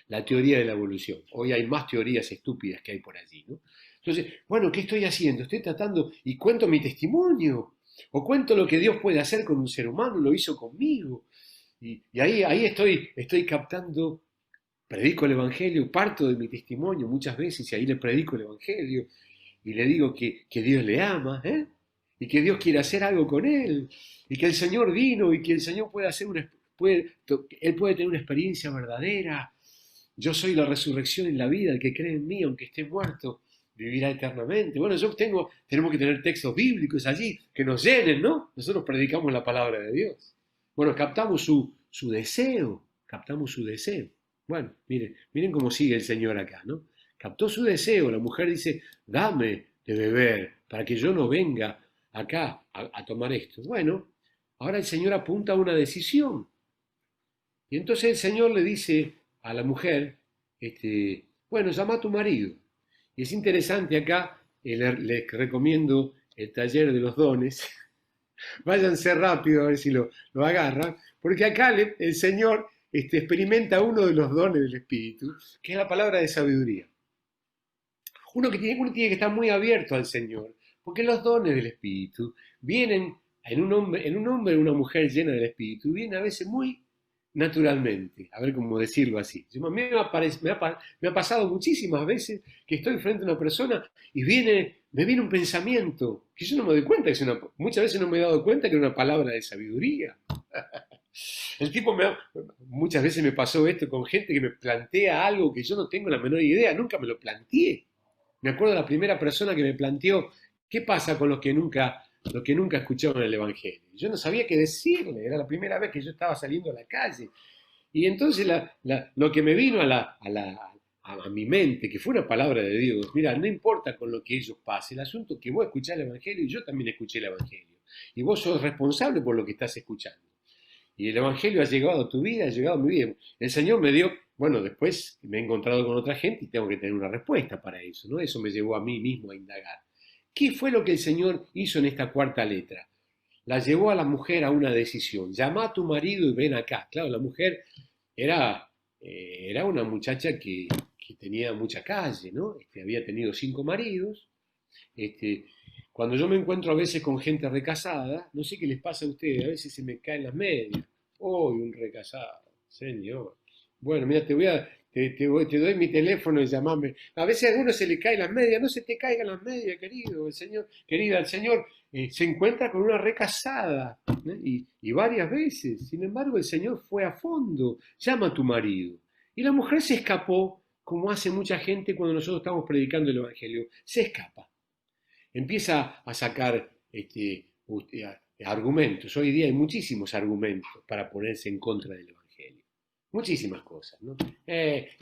la teoría de la evolución. Hoy hay más teorías estúpidas que hay por allí, ¿no? Entonces, bueno, ¿qué estoy haciendo? Estoy tratando y cuento mi testimonio, o cuento lo que Dios puede hacer con un ser humano, lo hizo conmigo. Y ahí estoy captando. Predico el Evangelio, parto de mi testimonio muchas veces y ahí le predico el Evangelio y le digo que Dios le ama, ¿eh? Y que Dios quiere hacer algo con él y que el Señor vino y que el Señor él puede tener una experiencia verdadera. Yo soy la resurrección y la vida, el que cree en mí, aunque esté muerto, vivirá eternamente. Bueno, tenemos que tener textos bíblicos allí que nos llenen, ¿no? Nosotros predicamos la palabra de Dios. Bueno, captamos su deseo, captamos su deseo. Bueno, miren cómo sigue el Señor acá, ¿no? Captó su deseo, la mujer dice, dame de beber para que yo no venga acá a tomar esto. Bueno, ahora el Señor apunta a una decisión. Y entonces el Señor le dice a la mujer, bueno, llama a tu marido. Y es interesante acá, les recomiendo el taller de los dones. Váyanse rápido a ver si lo agarran, porque acá el Señor experimenta uno de los dones del Espíritu, que es la palabra de sabiduría. Uno tiene que estar muy abierto al Señor, porque los dones del Espíritu vienen en un hombre o una mujer llena del Espíritu, vienen a veces muy naturalmente, a ver cómo decirlo así. A mí me ha pasado muchísimas veces que estoy frente a una persona y me viene un pensamiento que yo no me doy cuenta, muchas veces no me he dado cuenta que era una palabra de sabiduría. El tipo muchas veces me pasó esto con gente que me plantea algo que yo no tengo la menor idea, nunca me lo planteé. Me acuerdo de la primera persona que me planteó, ¿qué pasa con los que nunca escucharon el Evangelio? Yo no sabía qué decirle, era la primera vez que yo estaba saliendo a la calle. Y entonces lo que me vino a mi mente, que fue una palabra de Dios, mira, no importa con lo que ellos pasen, el asunto es que vos escuchás el Evangelio y yo también escuché el Evangelio. Y vos sos responsable por lo que estás escuchando. Y el Evangelio ha llegado a tu vida, ha llegado a mi vida. El Señor me dio, bueno, después me he encontrado con otra gente y tengo que tener una respuesta para eso, ¿no? Eso me llevó a mí mismo a indagar. ¿Qué fue lo que el Señor hizo en esta cuarta letra? la llevó a la mujer a una decisión. Llama a tu marido y ven acá. Claro, la mujer era, era una muchacha que tenía mucha calle, ¿no? Había tenido 5 maridos. Este, Cuando yo me encuentro a veces con gente recasada, no sé qué les pasa a ustedes, a veces se me caen las medias. ¡Uy, un recasado! Señor. Bueno, mira, te doy mi teléfono y llamame. A veces a alguno se le caen las medias, no se te caigan las medias, querido. El Señor, querida, el Señor se encuentra con una recasada, ¿eh? Y varias veces. Sin embargo, el Señor fue a fondo. Llama a tu marido. Y la mujer se escapó, como hace mucha gente cuando nosotros estamos predicando el Evangelio. Se escapa, empieza a sacar argumentos. Hoy día hay muchísimos argumentos para ponerse en contra del Evangelio. Muchísimas cosas, ¿no?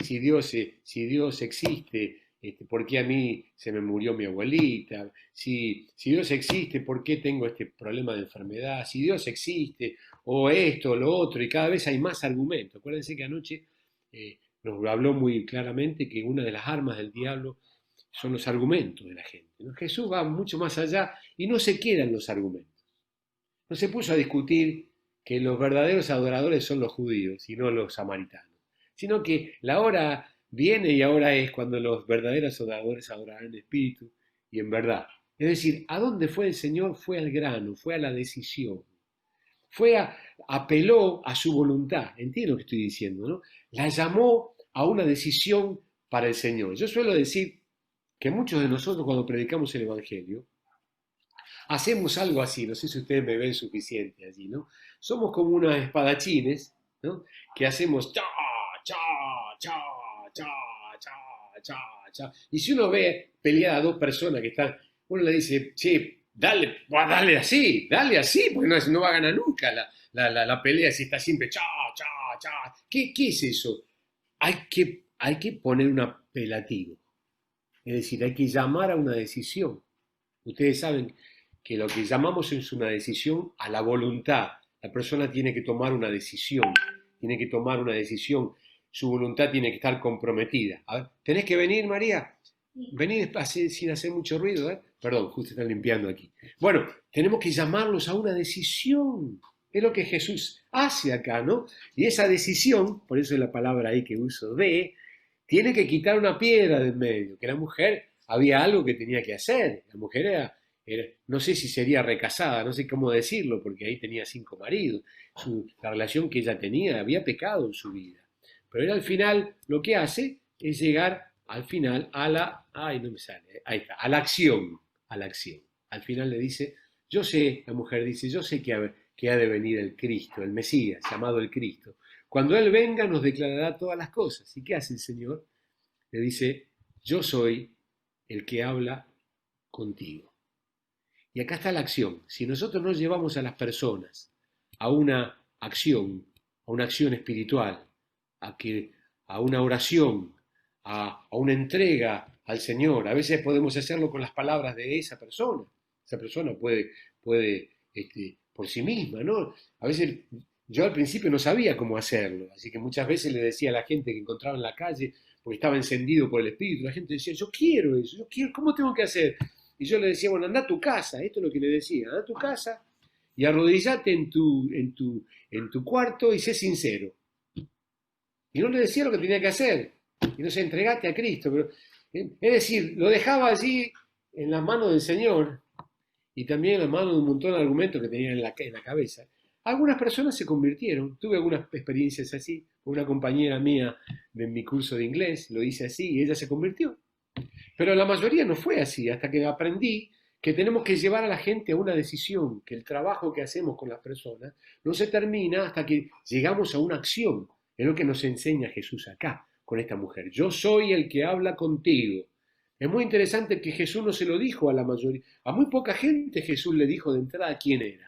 Si Dios existe, ¿por qué a mí se me murió mi abuelita? Si Dios existe, ¿por qué tengo este problema de enfermedad? Si Dios existe, o esto, o lo otro, y cada vez hay más argumentos. Acuérdense que anoche nos habló muy claramente que una de las armas del diablo son los argumentos de la gente, ¿no? Jesús va mucho más allá y no se queda en los argumentos. No se puso a discutir que los verdaderos adoradores son los judíos y no los samaritanos, sino que la hora viene y ahora es cuando los verdaderos adoradores adorarán en espíritu y en verdad. Es decir, ¿a dónde fue el Señor? Fue al grano, fue a la decisión, apeló a su voluntad. Entiendo lo que estoy diciendo, ¿no? La llamó a una decisión para el Señor. Yo suelo decir que muchos de nosotros cuando predicamos el Evangelio, hacemos algo así, no sé si ustedes me ven suficiente allí, ¿no? Somos como unos espadachines, ¿no? Que hacemos cha, cha, cha, cha, cha, cha, cha. Y si uno ve pelear a dos personas que están, uno le dice, che, dale así, porque no va a ganar nunca la pelea si está siempre cha, cha, cha. ¿Qué es eso? Hay que poner un apelativo. Es decir, hay que llamar a una decisión. Ustedes saben que lo que llamamos es una decisión a la voluntad. La persona tiene que tomar una decisión, su voluntad tiene que estar comprometida. A ver, ¿tenés que venir, María? Venir sin hacer mucho ruido, ¿eh? Perdón, justo están limpiando aquí. Bueno, tenemos que llamarlos a una decisión. Es lo que Jesús hace acá, ¿no? Y esa decisión, por eso es la palabra ahí que uso tiene que quitar una piedra del medio, que la mujer había algo que tenía que hacer. La mujer no sé si sería recasada, no sé cómo decirlo, porque ahí tenía 5 maridos. La relación que ella tenía, había pecado en su vida. Pero él al final lo que hace es llegar al final ay, no me sale, ahí está, a la acción. Al final le dice, yo sé, la mujer dice, yo sé que ha de venir el Cristo, el Mesías, llamado el Cristo. Cuando Él venga nos declarará todas las cosas. ¿Y qué hace el Señor? Le dice, yo soy el que habla contigo. Y acá está la acción. Si nosotros no llevamos a las personas a una acción espiritual, a una oración, a una entrega al Señor, a veces podemos hacerlo con las palabras de esa persona. Esa persona puede por sí misma, ¿no? A veces yo al principio no sabía cómo hacerlo, así que muchas veces le decía a la gente que encontraba en la calle, porque estaba encendido por el Espíritu, la gente decía, yo quiero eso, ¿cómo tengo que hacer? Y yo le decía, bueno, anda a tu casa, esto es lo que le decía, anda a tu casa y arrodillate en tu cuarto y sé sincero. Y no le decía lo que tenía que hacer, y no se entregate a Cristo, pero, es decir, lo dejaba allí en las manos del Señor y también en las manos de un montón de argumentos que tenía en la cabeza. Algunas personas se convirtieron, tuve algunas experiencias así, una compañera mía de mi curso de inglés lo hice así y ella se convirtió. Pero la mayoría no fue así, hasta que aprendí que tenemos que llevar a la gente a una decisión, que el trabajo que hacemos con las personas no se termina hasta que llegamos a una acción. Es lo que nos enseña Jesús acá, con esta mujer. Yo soy el que habla contigo. Es muy interesante que Jesús no se lo dijo a la mayoría. A muy poca gente Jesús le dijo de entrada quién era.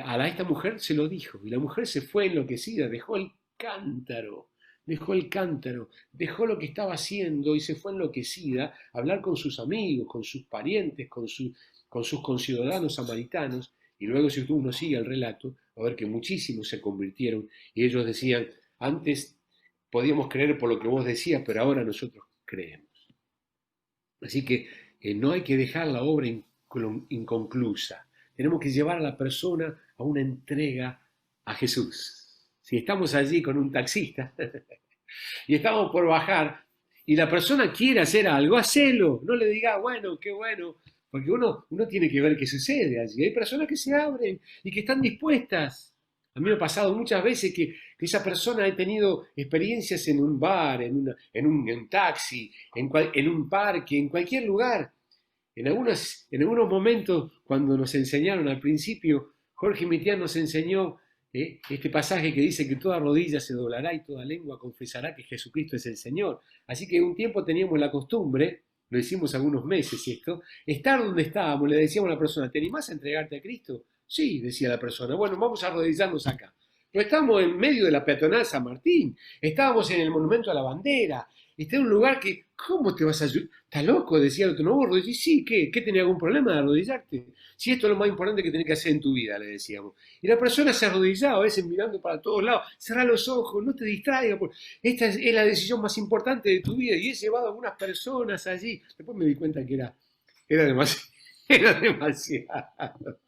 A esta mujer se lo dijo, y la mujer se fue enloquecida, dejó lo que estaba haciendo y se fue enloquecida a hablar con sus amigos, con sus parientes, con sus conciudadanos samaritanos, y luego si uno sigue el relato, va a ver que muchísimos se convirtieron, y ellos decían, antes podíamos creer por lo que vos decías, pero ahora nosotros creemos. Así que no hay que dejar la obra inconclusa. tenemos que llevar a la persona a una entrega a Jesús. Si estamos allí con un taxista y estamos por bajar y la persona quiere hacer algo, hacelo. No le diga, bueno, qué bueno, porque uno tiene que ver qué sucede allí. Hay personas que se abren y que están dispuestas. A mí me ha pasado muchas veces que esa persona ha tenido experiencias en un bar, en un taxi, en un parque, en cualquier lugar. En algunos momentos, cuando nos enseñaron al principio, Jorge Mitián nos enseñó este pasaje que dice que toda rodilla se doblará y toda lengua confesará que Jesucristo es el Señor. Así que un tiempo teníamos la costumbre, lo hicimos algunos meses esto, estar donde estábamos, le decíamos a la persona, ¿te animás a entregarte a Cristo? Sí, decía la persona, bueno, vamos a arrodillarnos acá. Pero estamos en medio de la peatonal San Martín, estábamos en el Monumento a la Bandera, está en un lugar que, ¿cómo te vas a ayudar? ¿Estás loco? Decía el otro, no, vos y sí, ¿qué tenía algún problema de arrodillarte? Si esto es lo más importante que tenés que hacer en tu vida, le decíamos. Y la persona se arrodillaba, a veces mirando para todos lados, cerrá los ojos, no te distraigas, esta es la decisión más importante de tu vida. Y he llevado a algunas personas allí. Después me di cuenta que era demasiado. Era demasiado.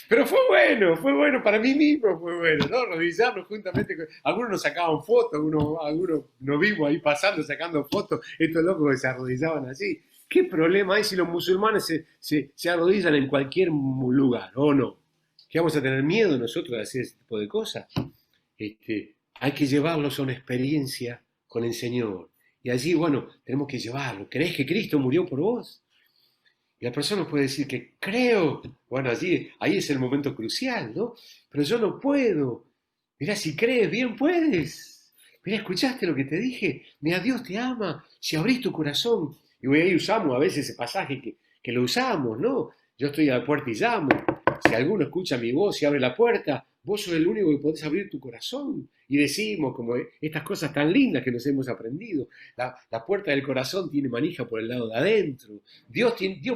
Pero fue bueno, para mí mismo fue bueno, ¿no? Arrodillarnos juntamente algunos nos sacaban fotos, algunos nos vimos ahí pasando, sacando fotos, estos locos que se arrodillaban así. ¿Qué problema hay si los musulmanes se arrodillan en cualquier lugar, o no? ¿Que vamos a tener miedo nosotros de hacer ese tipo de cosas? Hay que llevarlos a una experiencia con el Señor. Y allí, bueno, tenemos que llevarlo. ¿Crees que Cristo murió por vos? Y la persona puede decir que creo. Bueno, ahí es el momento crucial, ¿no? Pero yo no puedo. Mirá, si crees, bien puedes. Mirá, ¿escuchaste lo que te dije? Mira, Dios te ama. Si abrís tu corazón. Y ahí usamos a veces ese pasaje que lo usamos, ¿no? Yo estoy a la puerta y llamo. Si alguno escucha mi voz y abre la puerta, vos sos el único que podés abrir tu corazón. Y decimos como estas cosas tan lindas que nos hemos aprendido. La puerta del corazón tiene manija por el lado de adentro. Dios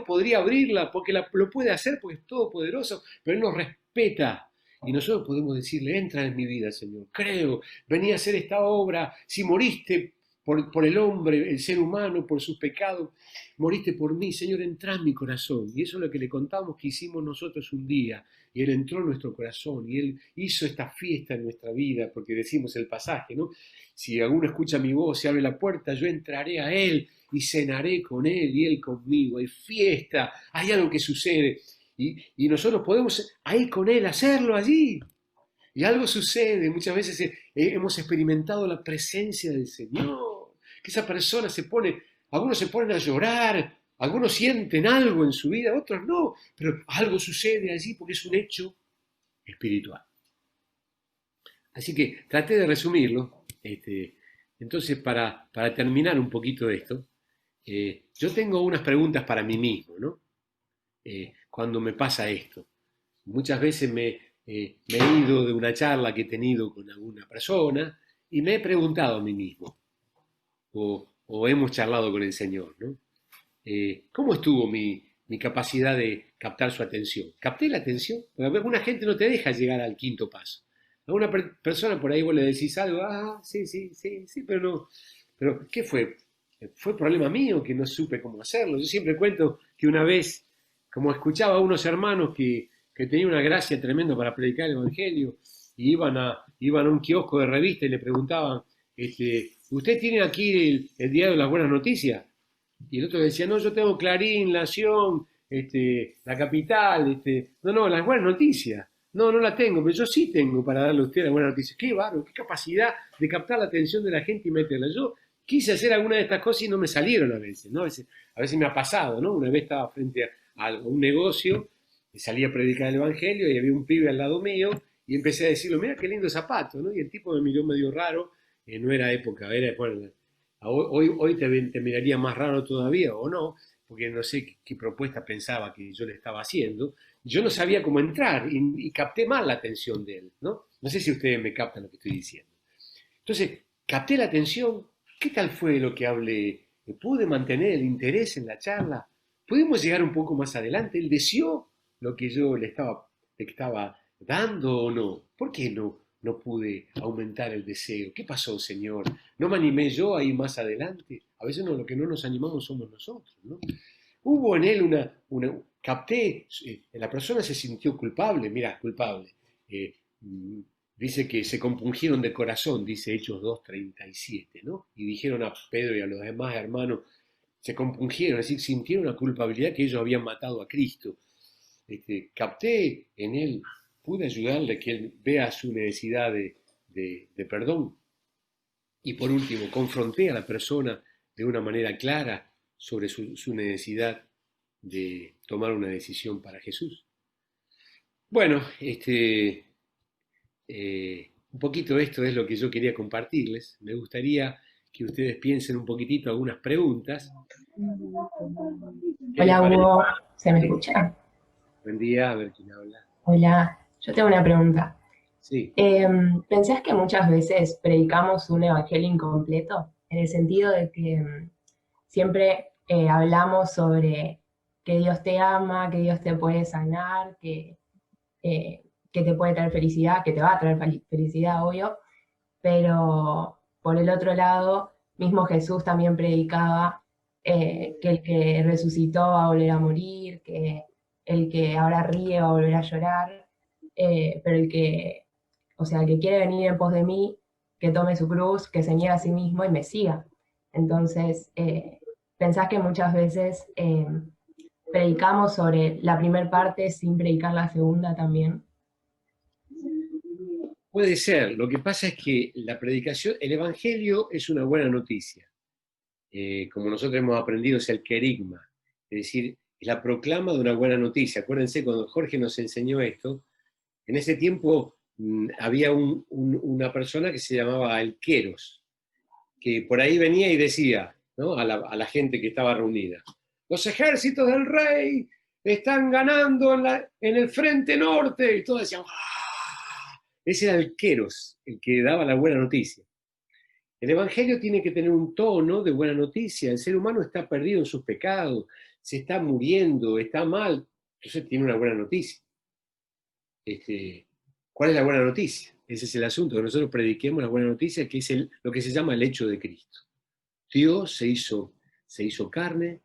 podría abrirla porque lo puede hacer porque es todopoderoso, pero Él nos respeta. Y nosotros podemos decirle, entra en mi vida, Señor, creo, vení a hacer esta obra, si moriste por el hombre, el ser humano, por sus pecados, moriste por mí, Señor, entra en mi corazón. Y eso es lo que le contamos que hicimos nosotros un día. Y Él entró en nuestro corazón y Él hizo esta fiesta en nuestra vida, porque decimos el pasaje, ¿no? Si alguno escucha mi voz y abre la puerta, yo entraré a Él y cenaré con Él y Él conmigo. Hay fiesta, hay algo que sucede. Y nosotros podemos ir con Él, hacerlo allí. Y algo sucede. Muchas veces hemos experimentado la presencia del Señor. Que esa persona algunos se ponen a llorar, algunos sienten algo en su vida, otros no. Pero algo sucede allí porque es un hecho espiritual. Así que traté de resumirlo. Entonces, para terminar un poquito de esto, yo tengo unas preguntas para mí mismo, ¿no? Cuando me pasa esto. Muchas veces me he ido de una charla que he tenido con alguna persona y me he preguntado a mí mismo, o hemos charlado con el Señor, ¿no? ¿Cómo estuvo mi capacidad de captar su atención? ¿Capté la atención? Porque alguna gente no te deja llegar al quinto paso. A una persona por ahí vos le decís algo, sí, sí, sí, sí, pero no. Pero, ¿qué fue? ¿Fue problema mío que no supe cómo hacerlo? Yo siempre cuento que una vez, como escuchaba a unos hermanos que tenían una gracia tremenda para predicar el Evangelio, y iban a un kiosco de revista y le preguntaban, ¿usted tiene aquí el diario de las buenas noticias? Y el otro decía, no, yo tengo Clarín, La Nación, La Capital, no, las buenas noticias. No, no la tengo, pero yo sí tengo para darle a usted las buenas noticias. Qué bárbaro, qué capacidad de captar la atención de la gente y meterla. Yo quise hacer alguna de estas cosas y no me salieron a veces, ¿no? A veces me ha pasado, ¿no? Una vez estaba frente a un negocio, y salí a predicar el Evangelio y había un pibe al lado mío y empecé a decirle, mira qué lindo zapato, ¿no? Y el tipo me miró medio raro, no era época, bueno, hoy te miraría más raro todavía o no, porque no sé qué propuesta pensaba que yo le estaba haciendo. Yo no sabía cómo entrar y capté mal la atención de él, ¿no? No sé si ustedes me captan lo que estoy diciendo. Entonces, capté la atención. ¿Qué tal fue lo que hablé? ¿Pude mantener el interés en la charla? ¿Pudimos llegar un poco más adelante? ¿Él deseó lo que yo le estaba dando o no? ¿Por qué no pude aumentar el deseo? ¿Qué pasó, Señor? ¿No me animé yo a ir más adelante? A veces lo que no nos animamos somos nosotros, ¿no? hubo en él capté, la persona se sintió culpable, mira, culpable. Eh, mm, Dice que se compungieron de corazón, dice Hechos 2:37, ¿no? Y dijeron a Pedro y a los demás hermanos, se compungieron, es decir, sintieron la culpabilidad que ellos habían matado a Cristo. Capté en él, pude ayudarle a que él vea su necesidad de perdón. Y por último, confronté a la persona de una manera clara sobre su necesidad de tomar una decisión para Jesús. Bueno, un poquito esto es lo que yo quería compartirles. Me gustaría que ustedes piensen un poquitito algunas preguntas. ¿Qué les Hola parece? Hugo, ¿se me Sí. escucha? Buen día, a ver quién habla. Hola, yo tengo una pregunta. Sí, ¿Pensás que muchas veces predicamos un evangelio incompleto? En el sentido de que siempre hablamos sobre que Dios te ama, que Dios te puede sanar, eh, que te puede traer felicidad, que te va a traer felicidad, obvio, pero por el otro lado, mismo Jesús también predicaba que el que resucitó va a volver a morir, que el que ahora ríe va a volver a llorar, pero o sea, el que quiere venir en pos de mí, que tome su cruz, que se niegue a sí mismo y me siga. Entonces, pensás que muchas veces predicamos sobre la primera parte sin predicar la segunda también. puede ser. Lo que pasa es que la predicación, el Evangelio es una buena noticia. Como nosotros hemos aprendido, es el querigma, es decir, es la proclama de una buena noticia. Acuérdense, cuando Jorge nos enseñó esto, en ese tiempo había una persona que se llamaba el Queros, que por ahí venía y decía, ¿no? A la gente que estaba reunida, los ejércitos del rey están ganando en el frente norte, y todos decían, ¡ah! Ese era el Queros, el que daba la buena noticia. El Evangelio tiene que tener un tono de buena noticia. El ser humano está perdido en sus pecados, se está muriendo, está mal. Entonces tiene una buena noticia. Este, ¿Cuál es la buena noticia? Ese es el asunto, que nosotros prediquemos la buena noticia, que es lo que se llama el hecho de Cristo. Dios se hizo carne,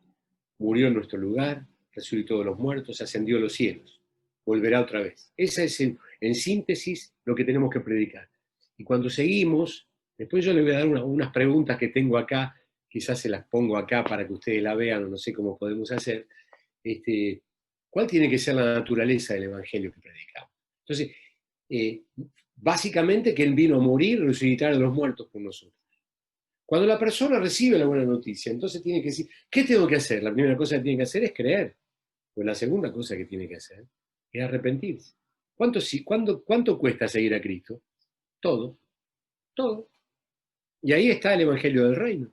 murió en nuestro lugar, resucitó de los muertos, ascendió a los cielos, volverá otra vez. Esa es en síntesis lo que tenemos que predicar. Y cuando seguimos, después yo le voy a dar unas preguntas que tengo acá, quizás se las pongo acá para que ustedes la vean, o no sé cómo podemos hacer. Este, ¿Cuál tiene que ser la naturaleza del evangelio que predicamos? Entonces, eh, básicamente que Él vino a morir y resucitar de los muertos por nosotros. Cuando la persona recibe la buena noticia, entonces tiene que decir, ¿qué tengo que hacer? La primera cosa que tiene que hacer es creer. Pues la segunda cosa que tiene que hacer es arrepentirse. ¿Cuánto cuesta seguir a Cristo? Todo, todo. Y ahí está el Evangelio del Reino.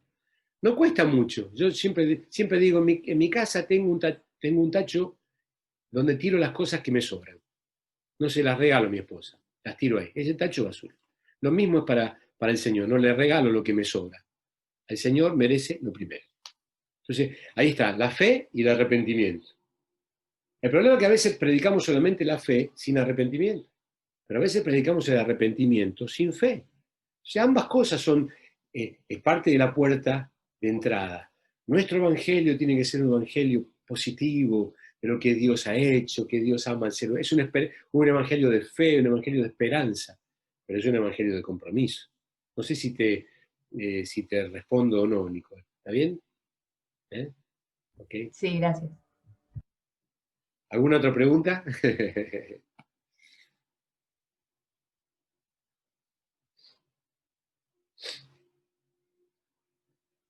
No cuesta mucho. Yo siempre digo, en mi casa tengo un tacho donde tiro las cosas que me sobran. No se las regalo a mi esposa, las tiro ahí. Ese tacho basura. Lo mismo es para el Señor, no le regalo lo que me sobra. El Señor merece lo primero. Entonces, ahí está, la fe y el arrepentimiento. El problema es que a veces predicamos solamente la fe sin arrepentimiento, pero a veces predicamos el arrepentimiento sin fe. O sea, ambas cosas son parte de la puerta de entrada. Nuestro evangelio tiene que ser un evangelio positivo, de lo que Dios ha hecho, que Dios ama al ser humano. Es un evangelio de fe, un evangelio de esperanza, pero es un evangelio de compromiso. No sé si te respondo o no, Nicole. ¿Está bien? ¿Eh? ¿Ok? Sí, gracias. ¿Alguna otra pregunta?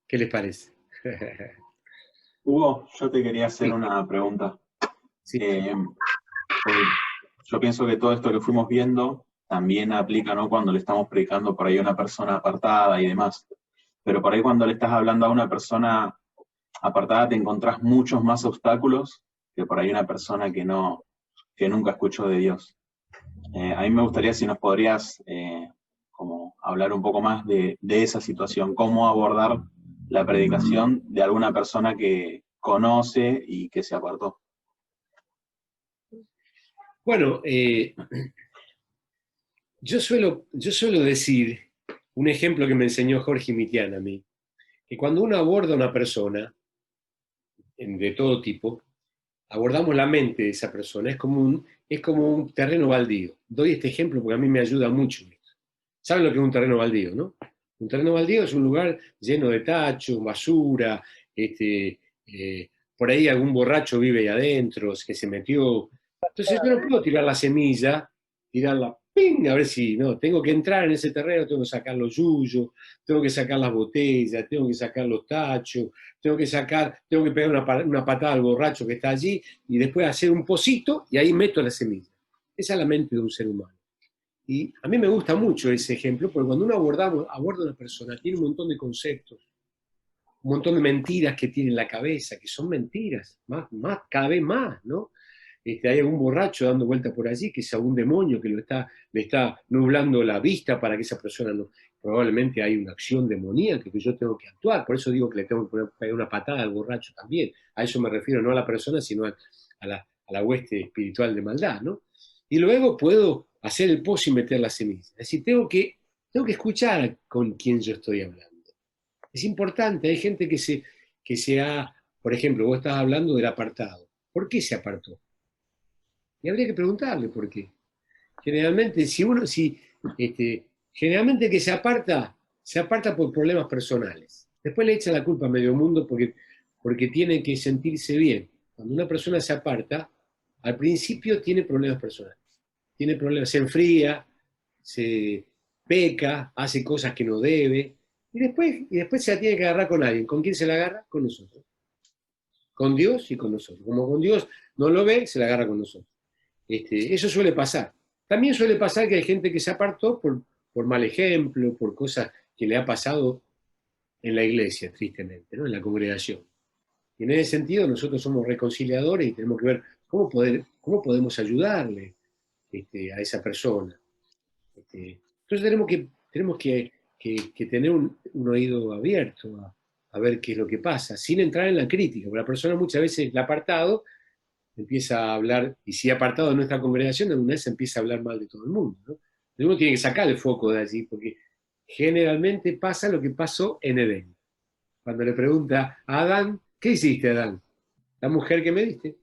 ¿Qué les parece? Hugo, yo te quería hacer Sí, una pregunta. sí. Pues yo pienso que todo esto que fuimos viendo también aplica, ¿no? Cuando le estamos predicando por ahí a una persona apartada y demás. Pero por ahí cuando le estás hablando a una persona apartada te encontrás muchos más obstáculos que por ahí una persona que nunca escuchó de Dios. A mí me gustaría si nos podrías como hablar un poco más de esa situación, cómo abordar la predicación de alguna persona que conoce y que se apartó. Bueno, yo suelo decir un ejemplo que me enseñó Jorge Mitián a mí, que cuando uno aborda a una persona, de todo tipo, abordamos la mente de esa persona, es como un terreno baldío. Doy este ejemplo porque a mí me ayuda mucho. ¿Saben lo que es un terreno baldío, no? Un terreno baldío es un lugar lleno de tachos, basura, por ahí algún borracho vive ahí adentro, que se metió. Entonces yo no puedo tirar la semilla, tirarla, ¡ping! A ver si, no, tengo que entrar en ese terreno, tengo que sacar los yuyos, tengo que sacar las botellas, tengo que sacar los tachos, tengo que pegar una patada al borracho que está allí y después hacer un pocito y ahí meto la semilla. Esa es la mente de un ser humano. Y a mí me gusta mucho ese ejemplo, porque cuando uno aborda a una persona, tiene un montón de conceptos, un montón de mentiras que tiene en la cabeza, que son mentiras, cada vez más, ¿no? Hay algún borracho dando vuelta por allí, que es algún demonio que le está nublando la vista para que esa persona no. Probablemente hay una acción demoníaca que yo tengo que actuar, por eso digo que le tengo que pegar una patada al borracho también. A eso me refiero, no a la persona, sino a la hueste espiritual de maldad, ¿no? Y luego puedo hacer el pozo y meter la semilla. Es decir, tengo que escuchar con quién yo estoy hablando. Es importante, hay gente que se ha, por ejemplo, vos estás hablando del apartado. ¿Por qué se apartó? Y habría que preguntarle por qué. Generalmente, generalmente que se aparta por problemas personales. Después le echa la culpa a medio mundo porque tiene que sentirse bien. Cuando una persona se aparta, al principio tiene problemas personales. Tiene problemas, se enfría, se peca, hace cosas que no debe, y después se la tiene que agarrar con alguien. ¿Con quién se la agarra? Con nosotros. Con Dios y con nosotros. Como con Dios no lo ve, se la agarra con nosotros. Eso suele pasar. También suele pasar que hay gente que se apartó por mal ejemplo, por cosas que le ha pasado en la iglesia, tristemente, ¿no? En la congregación. Y en ese sentido nosotros somos reconciliadores y tenemos que ver cómo podemos ayudarle a esa persona. Entonces tenemos que tener un oído abierto a ver qué es lo que pasa, sin entrar en la crítica, porque la persona muchas veces, el apartado, empieza a hablar, y si apartado de nuestra congregación, de una vez empieza a hablar mal de todo el mundo, ¿no? Uno tiene que sacar el foco de allí, porque generalmente pasa lo que pasó en Edén. Cuando le pregunta a Adán, ¿qué hiciste, Adán? La mujer que me diste.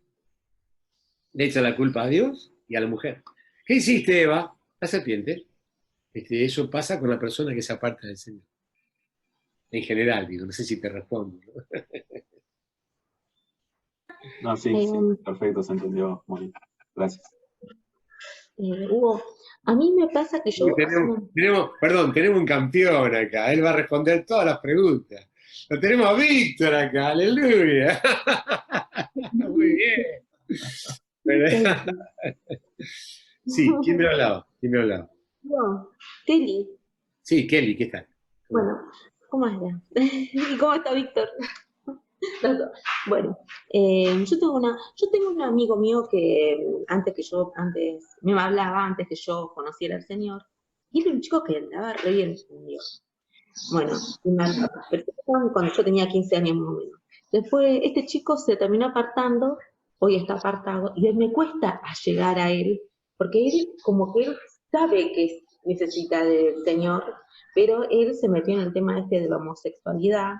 Le echa la culpa a Dios y a la mujer. ¿Qué hiciste, Eva? La serpiente. Eso pasa con la persona que se aparta del Señor. En general, digo, no sé si te respondo, ¿no? No, sí, sí, perfecto, se entendió, Mónica. Gracias. Hugo, a mí me pasa que yo... Tenemos un campeón acá, él va a responder todas las preguntas. Lo tenemos a Víctor acá, aleluya. Muy bien. Sí, ¿quién me ha hablado? No, Kelly. Sí, Kelly, ¿qué tal? Bueno, ¿cómo anda? ¿Y cómo está Víctor? Bueno, yo tengo un amigo mío que antes me hablaba antes que yo conociera al Señor, y era un chico que andaba re bien con Dios. Bueno, cuando yo tenía 15 años más o menos. Después este chico se terminó apartando, hoy está apartado, y me cuesta llegar a él, porque él como que él sabe que necesita del Señor, pero él se metió en el tema de la homosexualidad,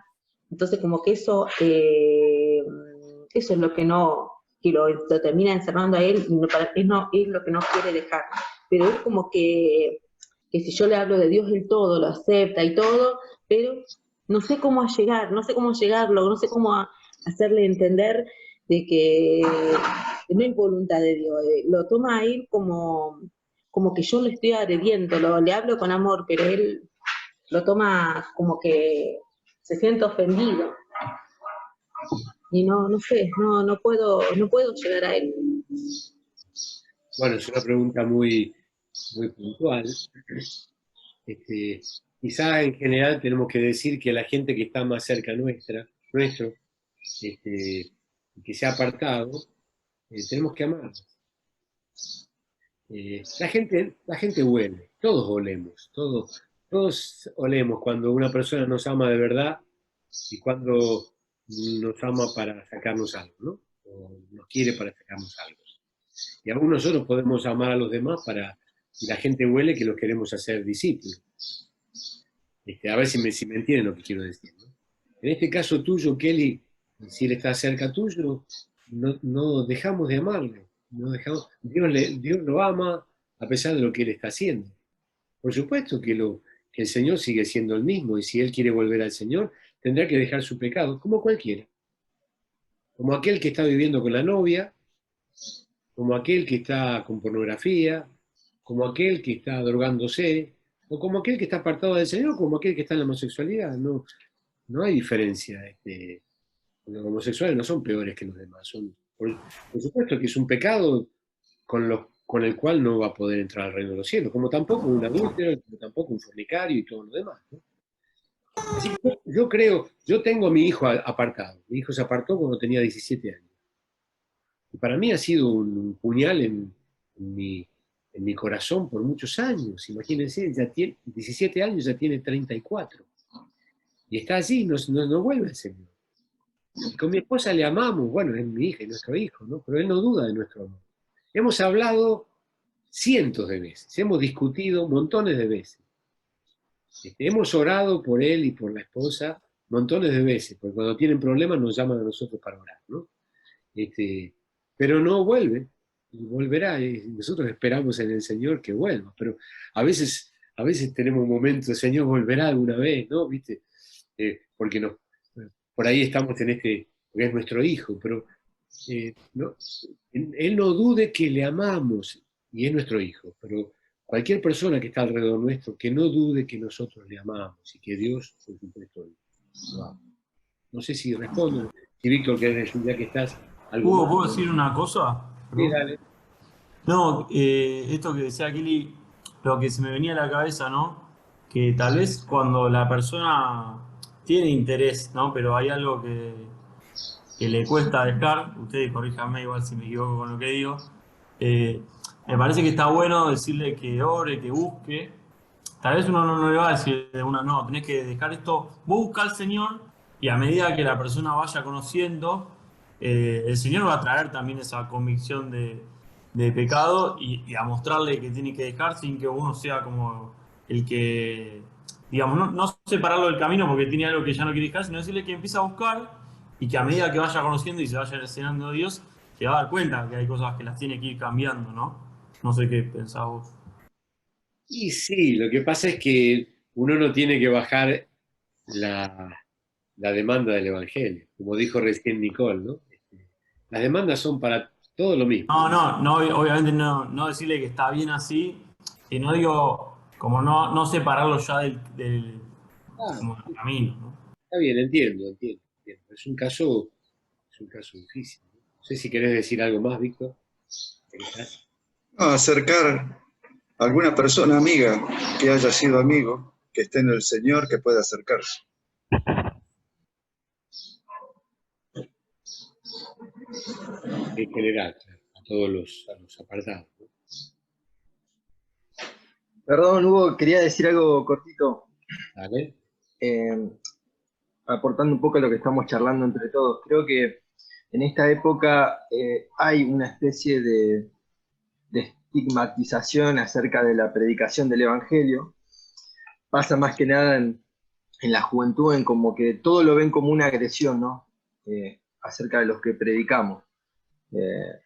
entonces como que eso es lo que no, que lo termina encerrando a él, y no es lo que no quiere dejar, pero es como que si yo le hablo de Dios, él todo lo acepta y todo, pero no sé cómo llegar, no sé cómo llegarlo, no sé cómo hacerle entender de que no es voluntad de Dios, lo toma a él como que yo le estoy agrediendo, le hablo con amor, pero él lo toma como que se siente ofendido. Y no sé, no puedo llegar a él. Bueno, es una pregunta muy puntual. Quizá en general tenemos que decir que la gente que está más cerca nuestro, que se ha apartado, tenemos que amarlos. La gente huele, todos olemos, todos olemos cuando una persona nos ama de verdad y cuando nos ama para sacarnos algo, ¿no? O nos quiere para sacarnos algo. Y aún nosotros podemos amar a los demás y la gente huele que los queremos hacer discípulos. A ver si me entienden lo que quiero decir, ¿no? En este caso tuyo, Kelly, Si Él está cerca tuyo, no dejamos de amarlo. No dejamos, Dios lo ama a pesar de lo que Él está haciendo. Por supuesto que el Señor sigue siendo el mismo, y si Él quiere volver al Señor, tendrá que dejar su pecado, como cualquiera. Como aquel que está viviendo con la novia, como aquel que está con pornografía, como aquel que está drogándose, o como aquel que está apartado del Señor, como aquel que está en la homosexualidad. No hay diferencia. Los homosexuales no son peores que los demás. Por supuesto que es un pecado con el cual no va a poder entrar al reino de los cielos, como tampoco un adúltero, como tampoco un fornicario y todo lo demás, ¿no? Así que yo creo, yo tengo a mi hijo apartado. Mi hijo se apartó cuando tenía 17 años. Y para mí ha sido un puñal en mi corazón por muchos años. Imagínense, ya tiene 17 años, ya tiene 34. Y está allí, no vuelve al Señor. Y con mi esposa le amamos, bueno, es mi hija y nuestro hijo, ¿no? Pero él no duda de nuestro amor. Hemos hablado cientos de veces, hemos discutido montones de veces. Hemos orado por él y por la esposa montones de veces, porque cuando tienen problemas nos llaman a nosotros para orar, ¿no? Este, pero no vuelve, y volverá, y nosotros esperamos en el Señor que vuelva, pero a veces tenemos momentos, el Señor volverá alguna vez, ¿no? ¿Viste? Porque no, por ahí estamos porque es nuestro hijo, pero no, él no dude que le amamos y es nuestro hijo, pero cualquier persona que está alrededor nuestro, que no dude que nosotros le amamos y que Dios, por supuesto, lo ama. No sé si respondo, si Víctor, querés decir, ya que estás, algo Hugo, más. ¿puedo decir una cosa? Sí, ¿Perdón? dale. No, esto que decía Kili, lo que se me venía a la cabeza, ¿no? Que tal vez cuando la persona tiene interés, ¿no? Pero hay algo que le cuesta dejar, ustedes corríjanme igual si me equivoco con lo que digo, eh, me parece que está bueno decirle que ore, que busque. Tal vez uno no le va a decir de una, no, tenés que dejar esto, busca al Señor, y a medida que la persona vaya conociendo, el Señor va a traer también esa convicción de pecado y a mostrarle que tiene que dejar sin que uno sea como el que, digamos, no separarlo del camino porque tiene algo que ya no quiere dejar, sino decirle que empieza a buscar y que a medida que vaya conociendo y se vaya llenando de Dios, se va a dar cuenta que hay cosas que las tiene que ir cambiando, ¿no? No sé qué pensás vos. Y sí, lo que pasa es que uno no tiene que bajar la, la demanda del Evangelio, como dijo recién Nicole, ¿no? Las demandas son para todo lo mismo. No, obviamente no decirle que está bien así, y no digo, como no separarlo ya Ah, como del camino, ¿no? está bien, entiendo. Es un caso difícil, ¿no? No sé si querés decir algo más, Víctor. ¿Estás? No, acercar a alguna persona amiga que haya sido amigo, que esté en el Señor, que pueda acercarse. En general, claro, a los apartados, ¿no? Perdón, Hugo, quería decir algo cortito, ¿Vale? eh, aportando un poco a lo que estamos charlando entre todos. Creo que en esta época hay una especie de estigmatización acerca de la predicación del Evangelio. Pasa más que nada en la juventud, en como que todo lo ven como una agresión, ¿no? Acerca de los que predicamos.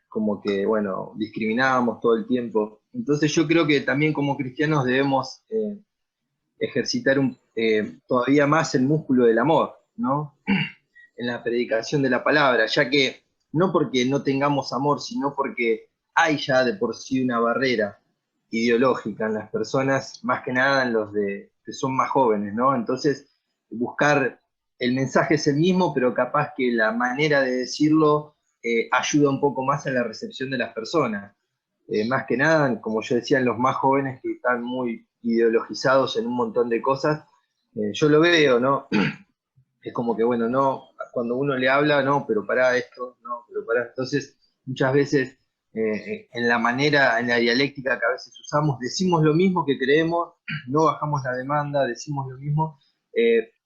Como que, bueno, discriminábamos todo el tiempo. Entonces yo creo que también como cristianos debemos ejercitar todavía más el músculo del amor, ¿no? En la predicación de la palabra, ya que no porque no tengamos amor, sino porque hay ya de por sí una barrera ideológica en las personas, más que nada en los que son más jóvenes, ¿no? Entonces, buscar el mensaje es el mismo, pero capaz que la manera de decirlo ayuda un poco más a la recepción de las personas. Más que nada, como yo decía, en los más jóvenes que están muy ideologizados en un montón de cosas, yo lo veo, ¿no? Es como que, bueno, no, cuando uno le habla, no, pero para esto, no, pero para. Entonces, muchas veces, en la manera, en la dialéctica que a veces usamos, decimos lo mismo que creemos, no bajamos la demanda, decimos lo mismo,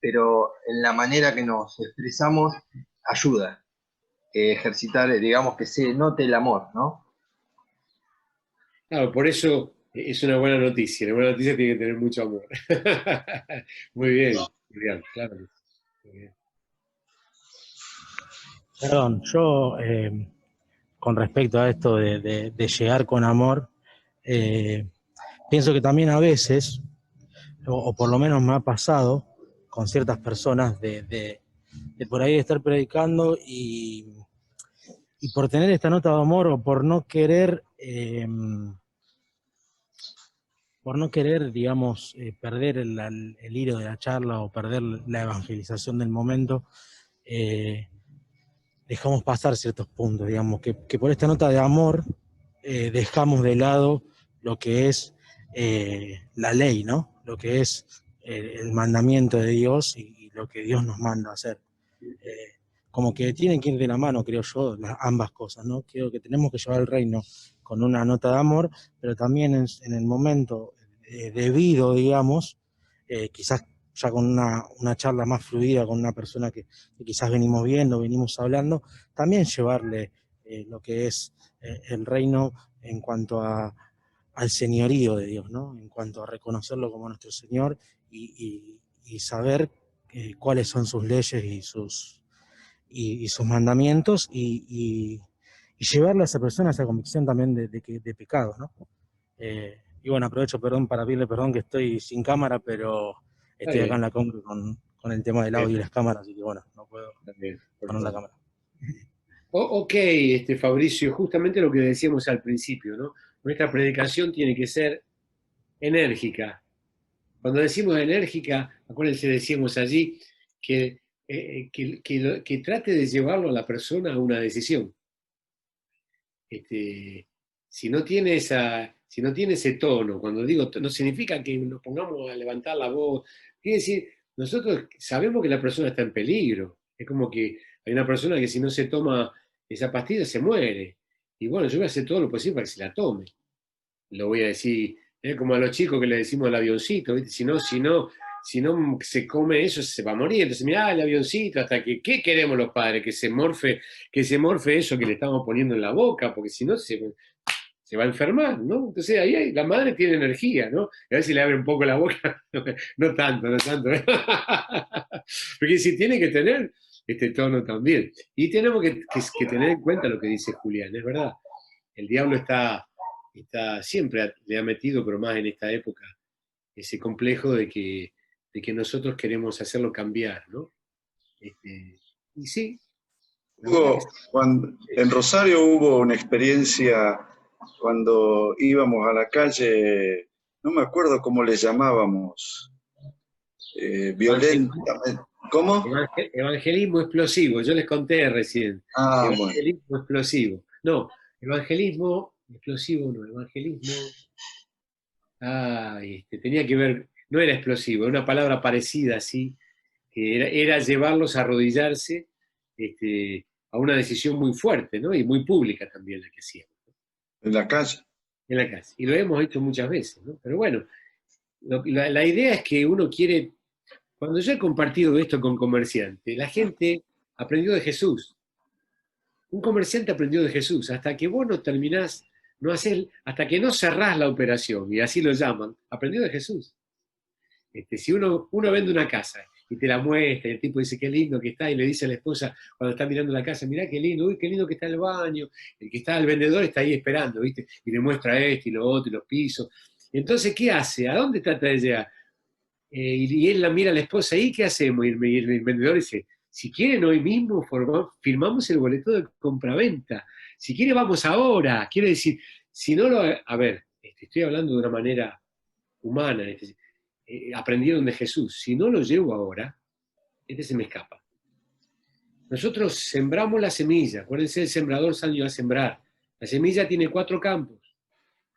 pero en la manera que nos expresamos, ayuda. Ejercitar, digamos, que se note el amor, ¿no? Claro, por eso es una buena noticia. La buena noticia tiene que tener mucho amor. Muy bien, claro. Muy bien. Perdón, yo con respecto a esto de llegar con amor, eh, pienso que también a veces, o por lo menos me ha pasado con ciertas personas de por ahí estar predicando y por tener esta nota de amor o por no querer, digamos, perder el hilo de la charla o perder la evangelización del momento, dejamos pasar ciertos puntos, digamos, que por esta nota de amor dejamos de lado lo que es la ley, ¿no? Lo que es el mandamiento de Dios y lo que Dios nos manda a hacer. Como que tienen que ir de la mano, creo yo, ambas cosas, ¿no? Creo que tenemos que llevar el reino con una nota de amor, pero también en el momento debido, digamos, quizás ya con una charla más fluida con una persona que quizás venimos viendo, venimos hablando, también llevarle lo que es el reino en cuanto al señorío de Dios, ¿no? En cuanto a reconocerlo como nuestro Señor y saber cuáles son sus leyes y sus mandamientos y llevarle a esa persona esa convicción también de pecado, ¿no? Y bueno, aprovecho, perdón, para pedirle perdón que estoy sin cámara, pero Está estoy acá bien, en la compu con el tema del audio y las cámaras, así que bueno, no puedo está bien, poner la perfecto. cámara. Ok, Fabricio, justamente lo que decíamos al principio, ¿no? Nuestra predicación tiene que ser enérgica. Cuando decimos enérgica, acuérdense, decíamos allí que trate de llevarlo a la persona a una decisión. Si no tiene si no tiene ese tono, cuando digo, no significa que nos pongamos a levantar la voz, quiere decir, nosotros sabemos que la persona está en peligro, es como que hay una persona que si no se toma esa pastilla se muere, y bueno, yo voy a hacer todo lo posible para que se la tome, lo voy a decir, es como a los chicos que le decimos al avioncito, ¿viste? Si no se come eso, se va a morir. Entonces, mirá el avioncito, hasta que, ¿qué queremos los padres? Que se morfe eso que le estamos poniendo en la boca, porque si no se va a enfermar, ¿no? Entonces la madre tiene energía, ¿no? A ver si le abre un poco la boca, no tanto, no tanto. Porque si tiene que tener este tono también. Y tenemos que tener en cuenta lo que dice Julián, es verdad. El diablo siempre le ha metido, pero más en esta época, ese complejo de que nosotros queremos hacerlo cambiar, ¿no? Y sí, la verdad que sí. En Rosario hubo una experiencia cuando íbamos a la calle, no me acuerdo cómo le llamábamos, Evangelismo, violentamente. ¿Cómo? evangelismo explosivo, yo les conté recién. Ah, bueno. Evangelismo explosivo. No, evangelismo explosivo no, evangelismo. Tenía que ver, no era explosivo, era una palabra parecida así, que era llevarlos a arrodillarse a una decisión muy fuerte, ¿no? Y muy pública también la que hacíamos En la calle. en la casa. Y lo hemos hecho muchas veces, ¿no? Pero bueno, la idea es que uno quiere, cuando yo he compartido esto con comerciantes, la gente aprendió de Jesús. Un comerciante aprendió de Jesús, hasta que vos no terminás, hasta que no cerrás la operación, y así lo llaman, aprendió de Jesús. Si uno vende una casa y te la muestra, y el tipo dice qué lindo que está, y le dice a la esposa cuando está mirando la casa, mirá qué lindo, uy, qué lindo que está el baño, el vendedor está ahí esperando, ¿viste? Y le muestra esto y lo otro, y los pisos. Entonces, ¿qué hace? ¿A dónde trata de llegar? Y él la mira a la esposa, ¿y qué hacemos? Y el vendedor dice, si quieren hoy mismo firmamos el boleto de compraventa. Si quiere vamos ahora. Quiere decir, si no lo... A ver, estoy hablando de una manera humana. Aprendieron de Jesús. Si no lo llevo ahora, se me escapa. Nosotros sembramos la semilla. Acuérdense, el sembrador salió a sembrar. La semilla tiene 4 campos.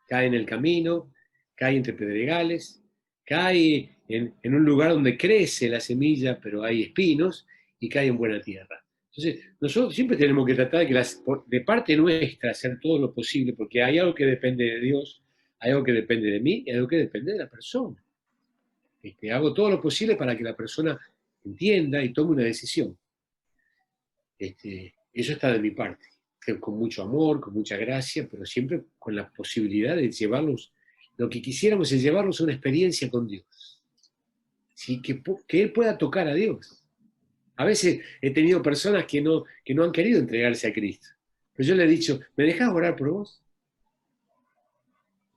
Cae en el camino, cae entre pedregales, cae en un lugar donde crece la semilla, pero hay espinos, y cae en buena tierra. Entonces, nosotros siempre tenemos que tratar de parte nuestra hacer todo lo posible, porque hay algo que depende de Dios, hay algo que depende de mí, y hay algo que depende de la persona. Hago todo lo posible para que la persona entienda y tome una decisión. Eso está de mi parte, con mucho amor, con mucha gracia, pero siempre con la posibilidad de llevarlos, lo que quisiéramos es llevarlos a una experiencia con Dios. ¿Sí? Que Él pueda tocar a Dios. A veces he tenido personas que no han querido entregarse a Cristo. Pero yo le he dicho, ¿me dejás orar por vos?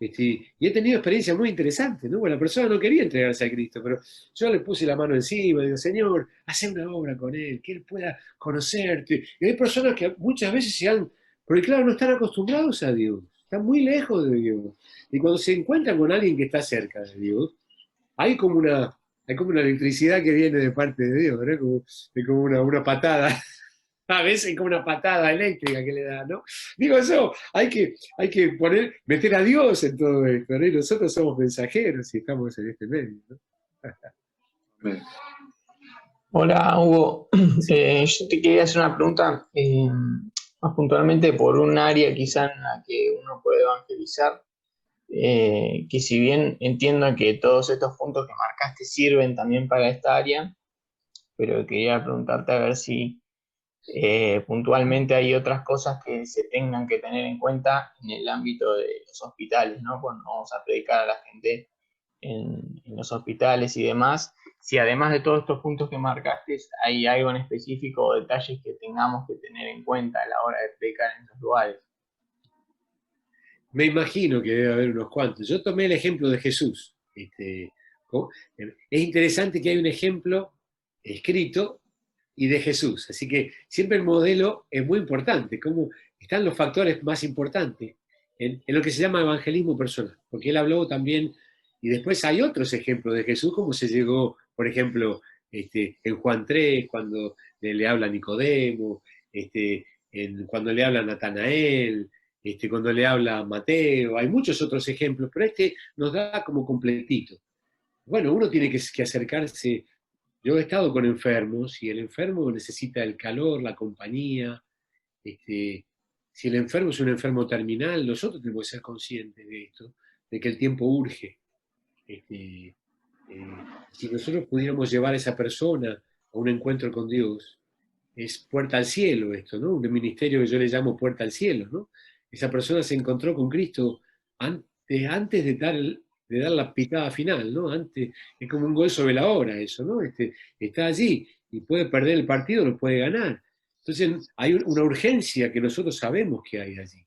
Y he tenido experiencias muy interesantes, ¿no? Bueno, la persona no quería entregarse a Cristo, pero yo le puse la mano encima y digo, Señor, haz una obra con él, que él pueda conocerte. Y hay personas que muchas veces porque claro, no están acostumbrados a Dios, están muy lejos de Dios. Y cuando se encuentran con alguien que está cerca de Dios, hay como una electricidad que viene de parte de Dios, ¿no? Es como una patada. A veces como una patada eléctrica que le da, ¿no? Digo eso, hay que meter a Dios en todo esto, ¿no? Y nosotros somos mensajeros y estamos en este medio, ¿no? Hola, Hugo. Yo te quería hacer una pregunta, más puntualmente por un área quizá en la que uno puede evangelizar, que si bien entiendo que todos estos puntos que marcaste sirven también para esta área, pero quería preguntarte a ver si puntualmente hay otras cosas que se tengan que tener en cuenta en el ámbito de los hospitales, ¿no? Cuando vamos a predicar a la gente en los hospitales y demás, si además de todos estos puntos que marcaste, hay algo en específico o detalles que tengamos que tener en cuenta a la hora de predicar en esos lugares. Me imagino que debe haber unos cuantos. Yo tomé el ejemplo de Jesús. Es interesante que hay un ejemplo escrito y de Jesús. Así que siempre el modelo es muy importante, cómo están los factores más importantes en lo que se llama evangelismo personal, porque él habló también, y después hay otros ejemplos de Jesús, como se llegó, por ejemplo, en Juan 3, cuando le habla a Nicodemo, cuando le habla a Natanael, cuando le habla a Mateo, hay muchos otros ejemplos, pero nos da como completito. Bueno, uno tiene que acercarse. Yo he estado con enfermos y el enfermo necesita el calor, la compañía. Si el enfermo es un enfermo terminal, nosotros tenemos que ser conscientes de esto, de que el tiempo urge. Si nosotros pudiéramos llevar a esa persona a un encuentro con Dios, es puerta al cielo esto, ¿no? Un ministerio que yo le llamo puerta al cielo, ¿no? Esa persona se encontró con Cristo antes de dar la picada final, ¿no? Es como un gol sobre la hora eso, ¿no? Está allí y puede perder el partido, lo puede ganar. Entonces hay una urgencia que nosotros sabemos que hay allí.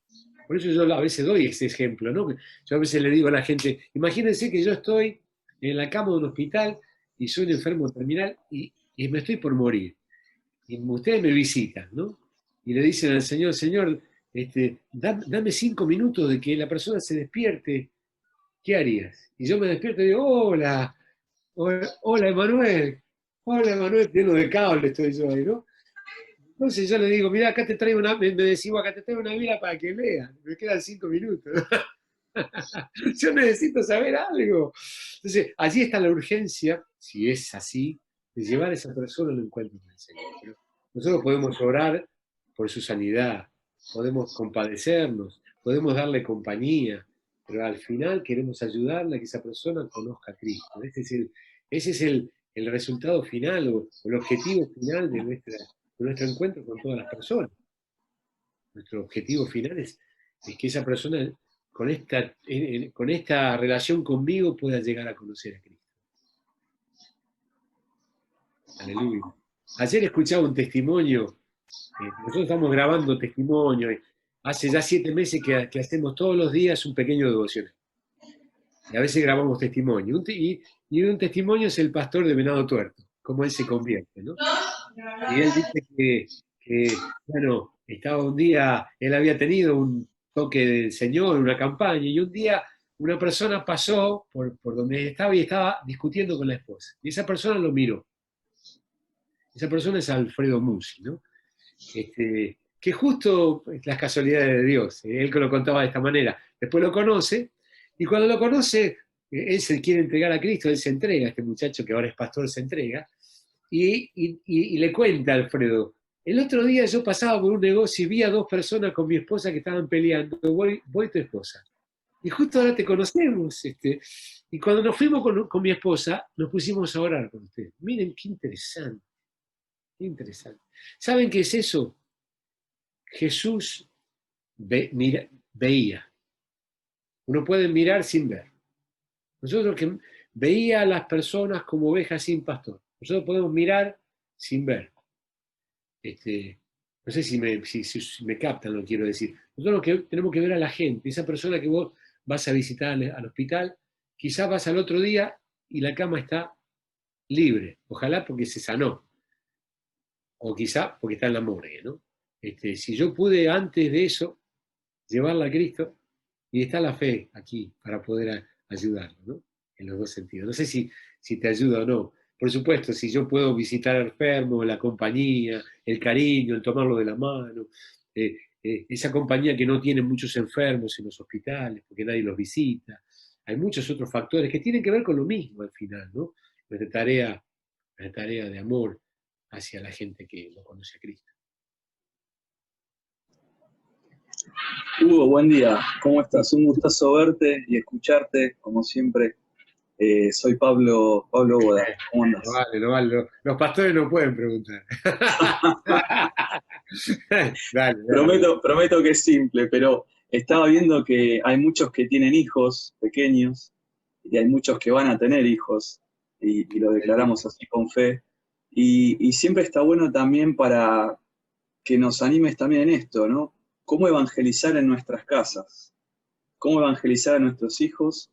Por eso yo a veces doy ese ejemplo, ¿no? Yo a veces le digo a la gente, imagínense que yo estoy en la cama de un hospital y soy un enfermo terminal y me estoy por morir. Y ustedes me visitan, ¿no? Y le dicen al Señor, Señor, dame 5 minutos de que la persona se despierte, ¿qué harías? Y yo me despierto y digo, hola, hola Emanuel, lleno de cable estoy yo ahí, ¿no? Entonces yo le digo, mira, acá te traigo me decimos, acá te traigo una Biblia para que leas, me quedan 5 minutos. Yo necesito saber algo. Entonces, allí está la urgencia, si es así, de llevar a esa persona al encuentro con el Señor. Pero nosotros podemos orar por su sanidad, podemos compadecernos, podemos darle compañía, pero al final queremos ayudarle a que esa persona conozca a Cristo. Ese es el resultado final o el objetivo final de nuestro encuentro con todas las personas. Nuestro objetivo final es que esa persona con esta relación conmigo pueda llegar a conocer a Cristo. Aleluya. Ayer escuchaba un testimonio, nosotros estamos grabando testimonio, hace ya 7 meses que hacemos todos los días un pequeño devocional. Y a veces grabamos testimonio. Y un testimonio es el pastor de Venado Tuerto, cómo él se convierte, ¿no? Y él dice que bueno, estaba un día, él había tenido un toque del Señor, una campaña, y un día una persona pasó por donde estaba y estaba discutiendo con la esposa. Y esa persona lo miró. Esa persona es Alfredo Musi, ¿no? Que justo las casualidades de Dios, él que lo contaba de esta manera. Después lo conoce, y cuando lo conoce, él se quiere entregar a Cristo, él se entrega, este muchacho que ahora es pastor se entrega, y le cuenta a Alfredo, el otro día yo pasaba por un negocio y vi a 2 personas con mi esposa que estaban peleando, voy tu esposa. Y justo ahora te conocemos. Y cuando nos fuimos con mi esposa, nos pusimos a orar con usted. Miren qué interesante, qué interesante. ¿Saben qué es eso? Jesús veía. Uno puede mirar sin ver. Nosotros veía a las personas como ovejas sin pastor. Nosotros podemos mirar sin ver. No sé si me captan lo que quiero decir. Nosotros tenemos que ver a la gente, esa persona que vos vas a visitar al hospital, quizás vas al otro día y la cama está libre, ojalá porque se sanó, o quizá porque está en la morgue, ¿no? Si yo pude antes de eso llevarla a Cristo, y está la fe aquí para poder ayudarlo, ¿no? En los dos sentidos. No sé si te ayuda o no. Por supuesto, si yo puedo visitar al enfermo, la compañía, el cariño, el tomarlo de la mano, esa compañía que no tiene muchos enfermos en los hospitales, porque nadie los visita. Hay muchos otros factores que tienen que ver con lo mismo al final, ¿no? Nuestra tarea de amor hacia la gente que no conoce a Cristo. Hugo, buen día. ¿Cómo estás? Un gustazo verte y escucharte, como siempre. Soy Pablo Boda. ¿Cómo andas? No vale. Los pastores no pueden preguntar. Dale. Prometo que es simple, pero estaba viendo que hay muchos que tienen hijos pequeños y hay muchos que van a tener hijos, y lo declaramos así con fe. Y siempre está bueno también para que nos animes también en esto, ¿no? ¿Cómo evangelizar en nuestras casas? ¿Cómo evangelizar a nuestros hijos?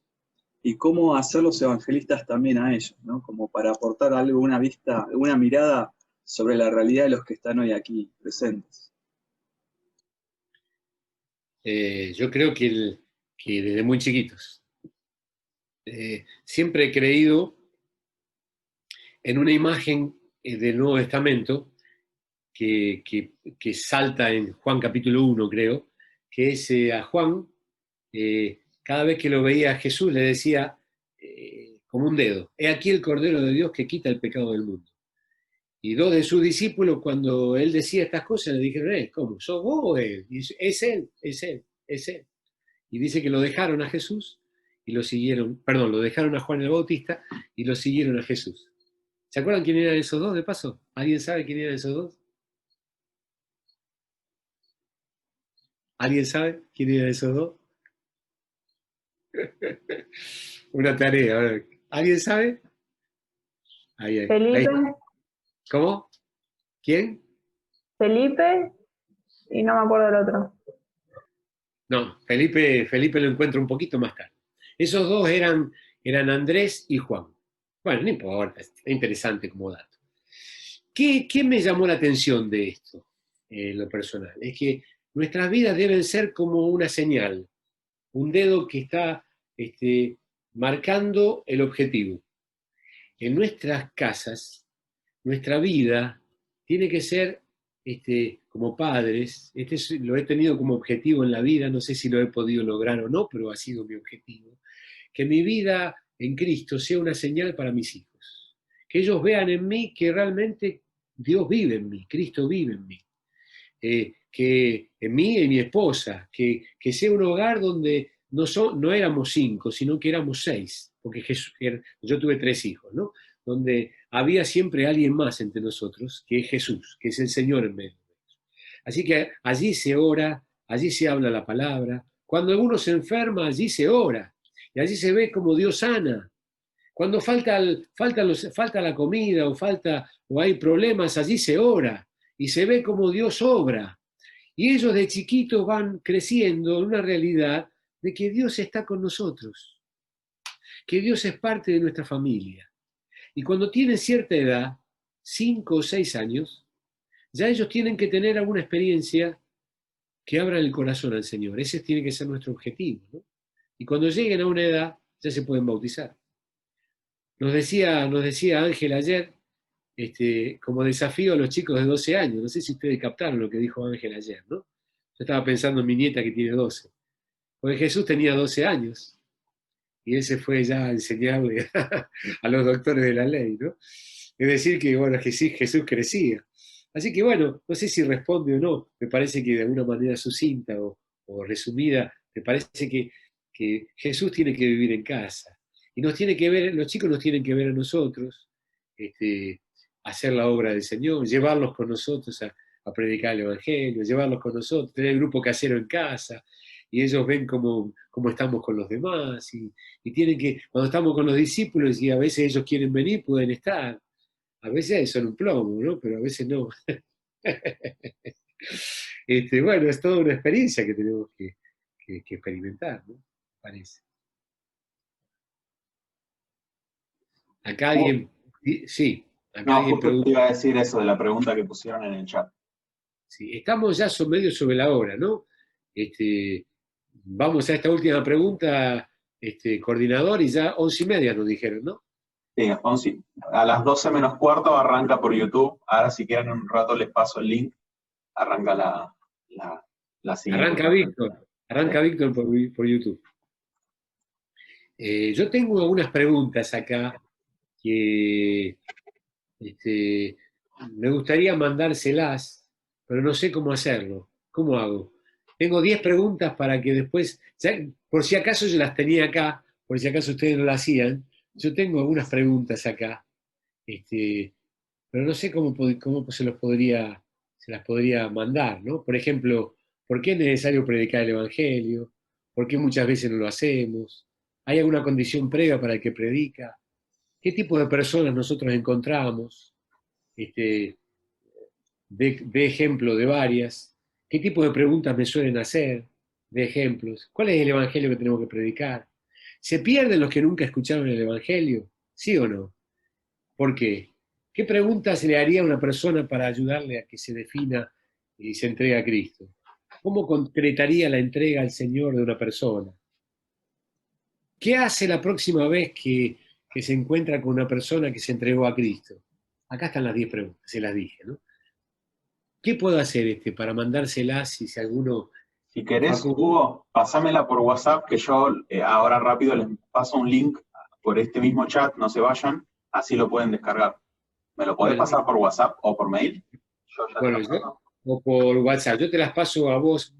Y cómo hacer los evangelistas también a ellos, ¿no? Como para aportar algo, una mirada sobre la realidad de los que están hoy aquí presentes. Yo creo que desde muy chiquitos. Siempre he creído en una imagen del Nuevo Testamento que salta en Juan capítulo 1, creo, que es a Juan, cada vez que lo veía a Jesús le decía como un dedo: he aquí el Cordero de Dios que quita el pecado del mundo. Y dos de sus discípulos, cuando él decía estas cosas, le dijeron: ¿cómo? ¿Sos vos o él? Y dice: es él. Y dice que lo dejaron a Jesús y lo dejaron a Juan el Bautista y lo siguieron a Jesús. ¿Se acuerdan quién eran esos dos, de paso? ¿Alguien sabe quién eran esos dos? ¿Alguien sabe quién eran esos dos? Una tarea. A ver. ¿Alguien sabe? Ahí. Felipe. ¿Cómo? ¿Quién? Felipe y no me acuerdo del otro. No, Felipe lo encuentro un poquito más tarde. Esos dos eran Andrés y Juan. Bueno, no importa, es interesante como dato. ¿Qué me llamó la atención de esto, lo personal? Es que nuestras vidas deben ser como una señal, un dedo que está marcando el objetivo. En nuestras casas, nuestra vida tiene que ser, como padres, lo he tenido como objetivo en la vida, no sé si lo he podido lograr o no, pero ha sido mi objetivo, que mi vida en Cristo sea una señal para mis hijos, que ellos vean en mí que realmente Dios vive en mí, Cristo vive en mí, que en mí y en mi esposa, que sea un hogar donde no éramos 5, sino que éramos 6, porque yo tuve 3 hijos, ¿no? Donde había siempre alguien más entre nosotros, que es Jesús, que es el Señor en medio de ellos. Así que allí se ora, allí se habla la palabra. Cuando alguno se enferma, allí se ora. Y allí se ve como Dios sana. Cuando falta la comida o hay problemas, allí se ora. Y se ve como Dios obra. Y ellos de chiquitos van creciendo en una realidad de que Dios está con nosotros. Que Dios es parte de nuestra familia. Y cuando tienen cierta edad, 5 o 6 años, ya ellos tienen que tener alguna experiencia que abra el corazón al Señor. Ese tiene que ser nuestro objetivo, ¿no? Y cuando lleguen a una edad, ya se pueden bautizar. Nos decía Ángel ayer, como desafío a los chicos de 12 años. No sé si ustedes captaron lo que dijo Ángel ayer, ¿no? Yo estaba pensando en mi nieta que tiene 12. Porque Jesús tenía 12 años. Y él se fue ya a enseñarle a los doctores de la ley, ¿no? Es decir, que bueno, Jesús crecía. Así que bueno, no sé si responde o no, me parece que de alguna manera sucinta o resumida, me parece que Jesús tiene que vivir en casa. Y los chicos nos tienen que ver a nosotros, hacer la obra del Señor, llevarlos con nosotros a predicar el Evangelio, llevarlos con nosotros, tener el grupo casero en casa, y ellos ven cómo estamos con los demás, y tienen que, cuando estamos con los discípulos y a veces ellos quieren venir, pueden estar. A veces son un plomo, ¿no? Pero a veces no. Bueno, es toda una experiencia que tenemos que experimentar, ¿no? Parece. Acá alguien, sí, acá No, alguien justo te pregunta, iba a decir eso de la pregunta que pusieron en el chat. sí, estamos ya medio sobre la hora, ¿no? Vamos a esta última pregunta, coordinador, y ya 11:30 nos dijeron, ¿no? Sí, 11, a las 12 menos cuarto arranca por YouTube. Ahora si quieren en un rato les paso el link. Arranca la siguiente Arranca charla. Víctor, Sí. arranca Víctor por YouTube. Yo tengo algunas preguntas acá que me gustaría mandárselas, pero no sé cómo hacerlo. ¿Cómo hago? Tengo 10 preguntas para que después, por si acaso yo las tenía acá, por si acaso ustedes no las hacían, yo tengo algunas preguntas acá, pero no sé cómo se las podría mandar, ¿no? Por ejemplo, ¿por qué es necesario predicar el Evangelio? ¿Por qué muchas veces no lo hacemos? ¿Hay alguna condición previa para el que predica? ¿Qué tipo de personas nosotros encontramos? Este, de ejemplo de varias. ¿Qué tipo de preguntas me suelen hacer? De ejemplos. ¿Cuál es el Evangelio que tenemos que predicar? ¿Se pierden los que nunca escucharon el Evangelio? ¿Sí o no? ¿Por qué? ¿Qué preguntas le haría a una persona para ayudarle a que se defina y se entregue a Cristo? ¿Cómo concretaría la entrega al Señor de una persona? ¿Qué hace la próxima vez que se encuentra con una persona que se entregó a Cristo? Acá están las 10 preguntas, se las dije, ¿no? ¿Qué puedo hacer para mandárselas si alguno... Si querés, Facu, Hugo, pasámela por WhatsApp, que yo ahora rápido les paso un link por este mismo chat, no se vayan, así lo pueden descargar. ¿Me lo podés bueno, pasar por WhatsApp o por mail? Yo ya te bueno, lo paso. o por WhatsApp. Yo te las paso a vos.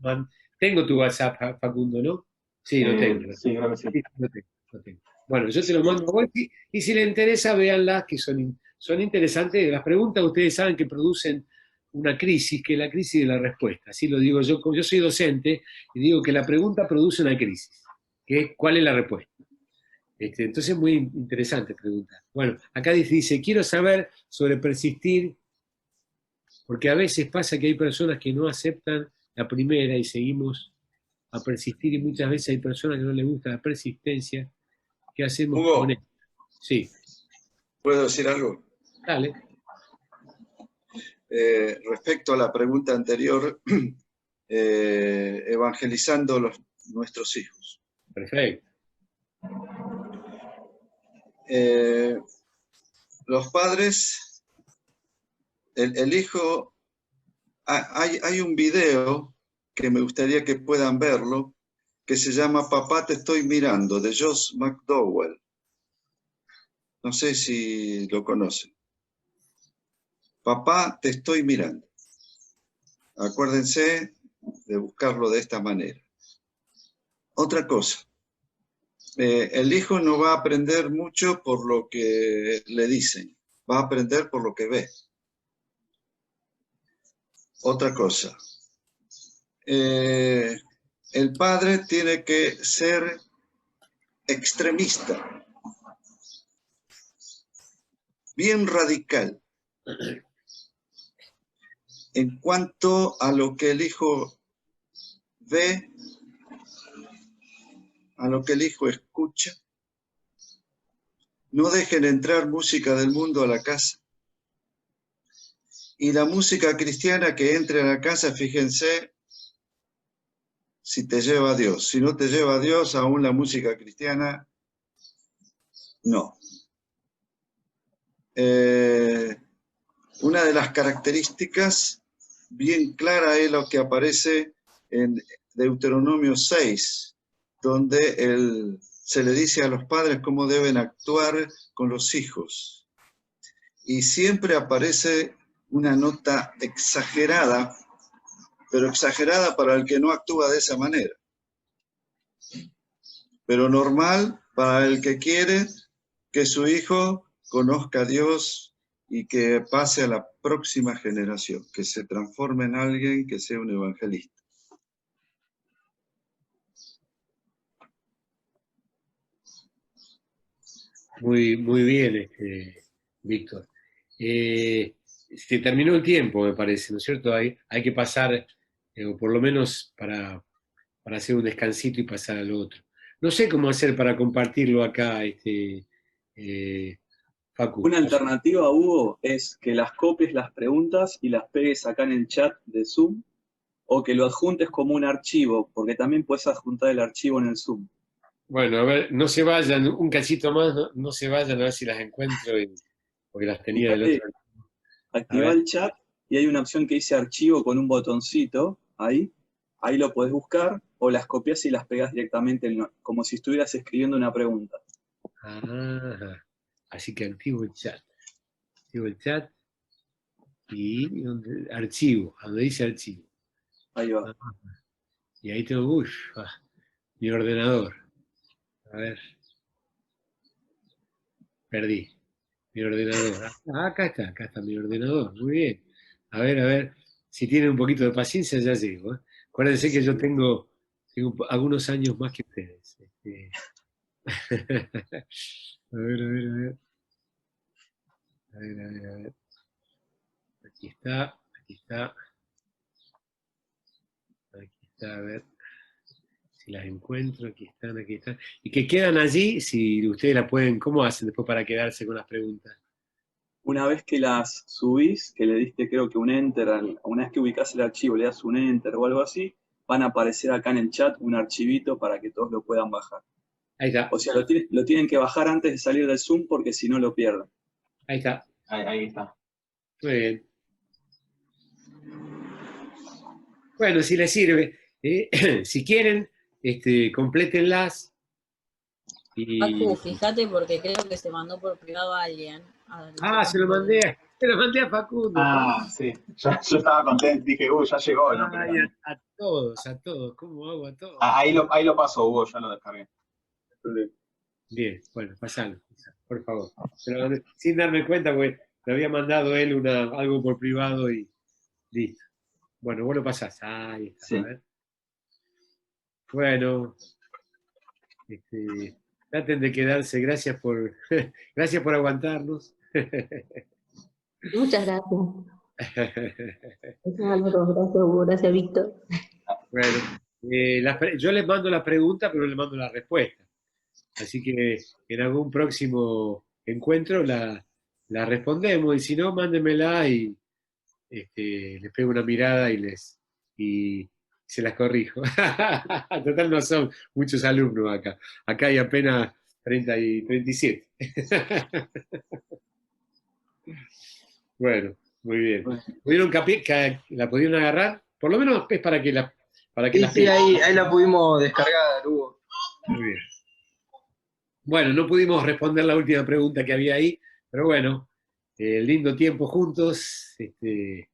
Tengo tu WhatsApp, Facundo, ¿no? Sí, lo tengo. Sí, creo que sí. Sí, lo tengo. Bueno, yo te lo mando a vos y si les interesa, véanlas, que son interesantes. Las preguntas ustedes saben que producen una crisis, que es la crisis de la respuesta. Así lo digo yo, como yo soy docente, y digo que la pregunta produce una crisis, que es ¿cuál es la respuesta? Entonces es muy interesante preguntar. Bueno, acá dice, quiero saber sobre persistir, porque a veces pasa que hay personas que no aceptan la primera y seguimos a persistir, y muchas veces hay personas que no les gusta la persistencia. ¿Qué hacemos con Hugo, esto? Sí, ¿puedo decir algo? dale. Respecto a la pregunta anterior, evangelizando nuestros hijos. Perfecto. Los padres, el hijo, hay un video que me gustaría que puedan verlo, que se llama Papá te estoy mirando, de Josh McDowell. No sé si lo conocen. Papá te estoy mirando. Acuérdense de buscarlo de esta manera. Otra cosa, el hijo no va a aprender mucho por lo que le dicen, va a aprender por lo que ve. Otra cosa, el padre tiene que ser extremista, bien radical, en cuanto a lo que el hijo ve, a lo que el hijo escucha. No dejen entrar música del mundo a la casa. Y la música cristiana que entre a la casa, fíjense si te lleva a Dios. Si no te lleva a Dios, aún la música cristiana, no. Una de las características bien clara es lo que aparece en Deuteronomio 6, donde se le dice a los padres cómo deben actuar con los hijos. Y siempre aparece una nota exagerada, pero exagerada para el que no actúa de esa manera. Pero normal para el que quiere que su hijo conozca a Dios y que pase a la próxima generación, que se transforme en alguien que sea un evangelista. Muy, muy bien, Víctor. se terminó el tiempo, me parece, ¿no es cierto? Hay que pasar, o por lo menos para hacer un descansito y pasar al otro. No sé cómo hacer para compartirlo acá, eh, Facu. Una alternativa, Hugo, es que las copies las preguntas y las pegues acá en el chat de Zoom, o que lo adjuntes como un archivo, porque también puedes adjuntar el archivo en el Zoom. Bueno, a ver, no se vayan, un cachito más, no se vayan a ver si las encuentro, porque las tenía del Fíjate, otro lado. activa el chat y hay una opción que dice archivo con un botoncito, ahí lo podés buscar, o las copias y las pegas directamente, como si estuvieras escribiendo una pregunta. Ah, así que activo el chat. Activo el chat y archivo, donde dice archivo. Ahí va. Y ahí tengo, mi ordenador. A ver. Perdí. Mi ordenador. Acá está mi ordenador. Muy bien. A ver. Si tienen un poquito de paciencia, ya llego. Acuérdense que yo tengo algunos años más que ustedes. A ver. A ver. Aquí está. A ver si las encuentro. Aquí están. Y que quedan allí, si ustedes la pueden, ¿cómo hacen después para quedarse con las preguntas? Una vez que las subís, que le diste creo que un enter, una vez que ubicás el archivo, le das un enter o algo así, van a aparecer acá en el chat un archivito para que todos lo puedan bajar. Ahí está. O sea, lo tienen que bajar antes de salir del Zoom porque si no lo pierden. Ahí está. Ahí está. Muy bien. Bueno, si les sirve, si quieren, complétenlas. Facu, fíjate porque creo que se mandó por privado a alguien. Se lo mandé a Facundo. Sí. Yo estaba contento, dije, ya llegó. No, a todos. ¿Cómo hago a todos? ahí lo paso, Hugo, ya lo descargué. Bien, bueno, pasalo, por favor. Pero sin darme cuenta, porque me había mandado él algo por privado y listo. Bueno, vos lo pasás. Ahí está. Sí. A ver. Bueno, traten de quedarse. Gracias por aguantarnos. Muchas gracias. Gracias, Álvaro. Gracias, Hugo. Gracias, Víctor. Bueno, yo les mando la pregunta, pero no les mando la respuesta. Así que en algún próximo encuentro la respondemos. Y si no, mándenmela y les pego una mirada y se las corrijo. Total, no son muchos alumnos acá. Acá hay apenas 30 y 37. Bueno, muy bien. ¿La pudieron agarrar? Por lo menos es para que la... Sí, ahí la pudimos descargar, Hugo. Muy bien. Bueno, no pudimos responder la última pregunta que había ahí, pero bueno, lindo tiempo juntos. Les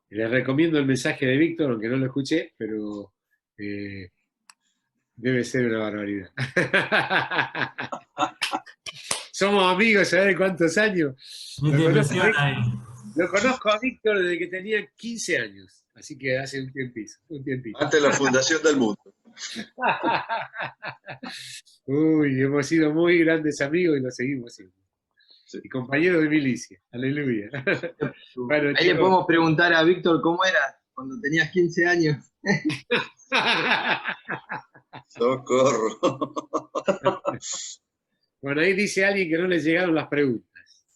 recomiendo el mensaje de Víctor, aunque no lo escuché, pero debe ser una barbaridad. Somos amigos, ¿sabes cuántos años? Lo conozco a Víctor desde que tenía 15 años, así que hace un tiempito. Antes de la fundación del mundo. Uy, hemos sido muy grandes amigos y lo seguimos siendo. Sí. Y compañeros de milicia. Aleluya. Bueno, ahí chicos, le podemos preguntar a Víctor cómo era cuando tenías 15 años. Socorro. Bueno, ahí dice alguien que no le llegaron las preguntas.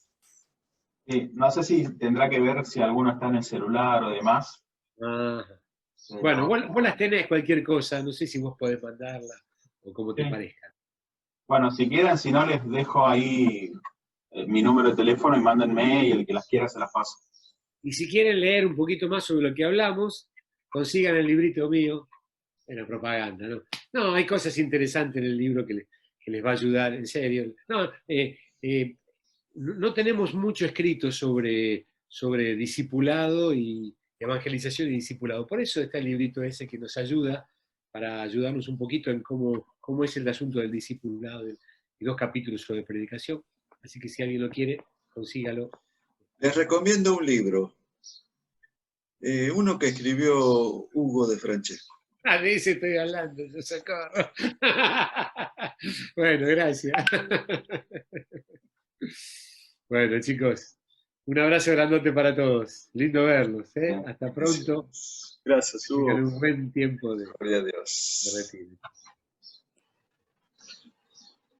Sí, no sé si tendrá que ver si alguno está en el celular o demás. Bueno, vos las tenés, cualquier cosa, no sé si vos podés mandarla o como te parezca. Bueno, si quieren, si no, les dejo ahí mi número de teléfono y mándenme y el que las quiera se las paso. Y si quieren leer un poquito más sobre lo que hablamos, consigan el librito mío, en la propaganda, ¿no? No, hay cosas interesantes en el libro que les va a ayudar, en serio. No, no tenemos mucho escrito sobre discipulado y evangelización y discipulado. Por eso está el librito ese que nos ayuda, para ayudarnos un poquito en cómo es el asunto del discipulado, y 2 capítulos sobre predicación. Así que si alguien lo quiere, consígalo. Les recomiendo un libro. Uno que escribió Hugo de Francesco. De ese estoy hablando, yo socorro. Bueno, gracias. Bueno, chicos, Un abrazo grandote para todos. Lindo verlos, ¿eh? Hasta pronto. Gracias, Hugo. Tengan un buen tiempo de Gloria a Dios. retiro.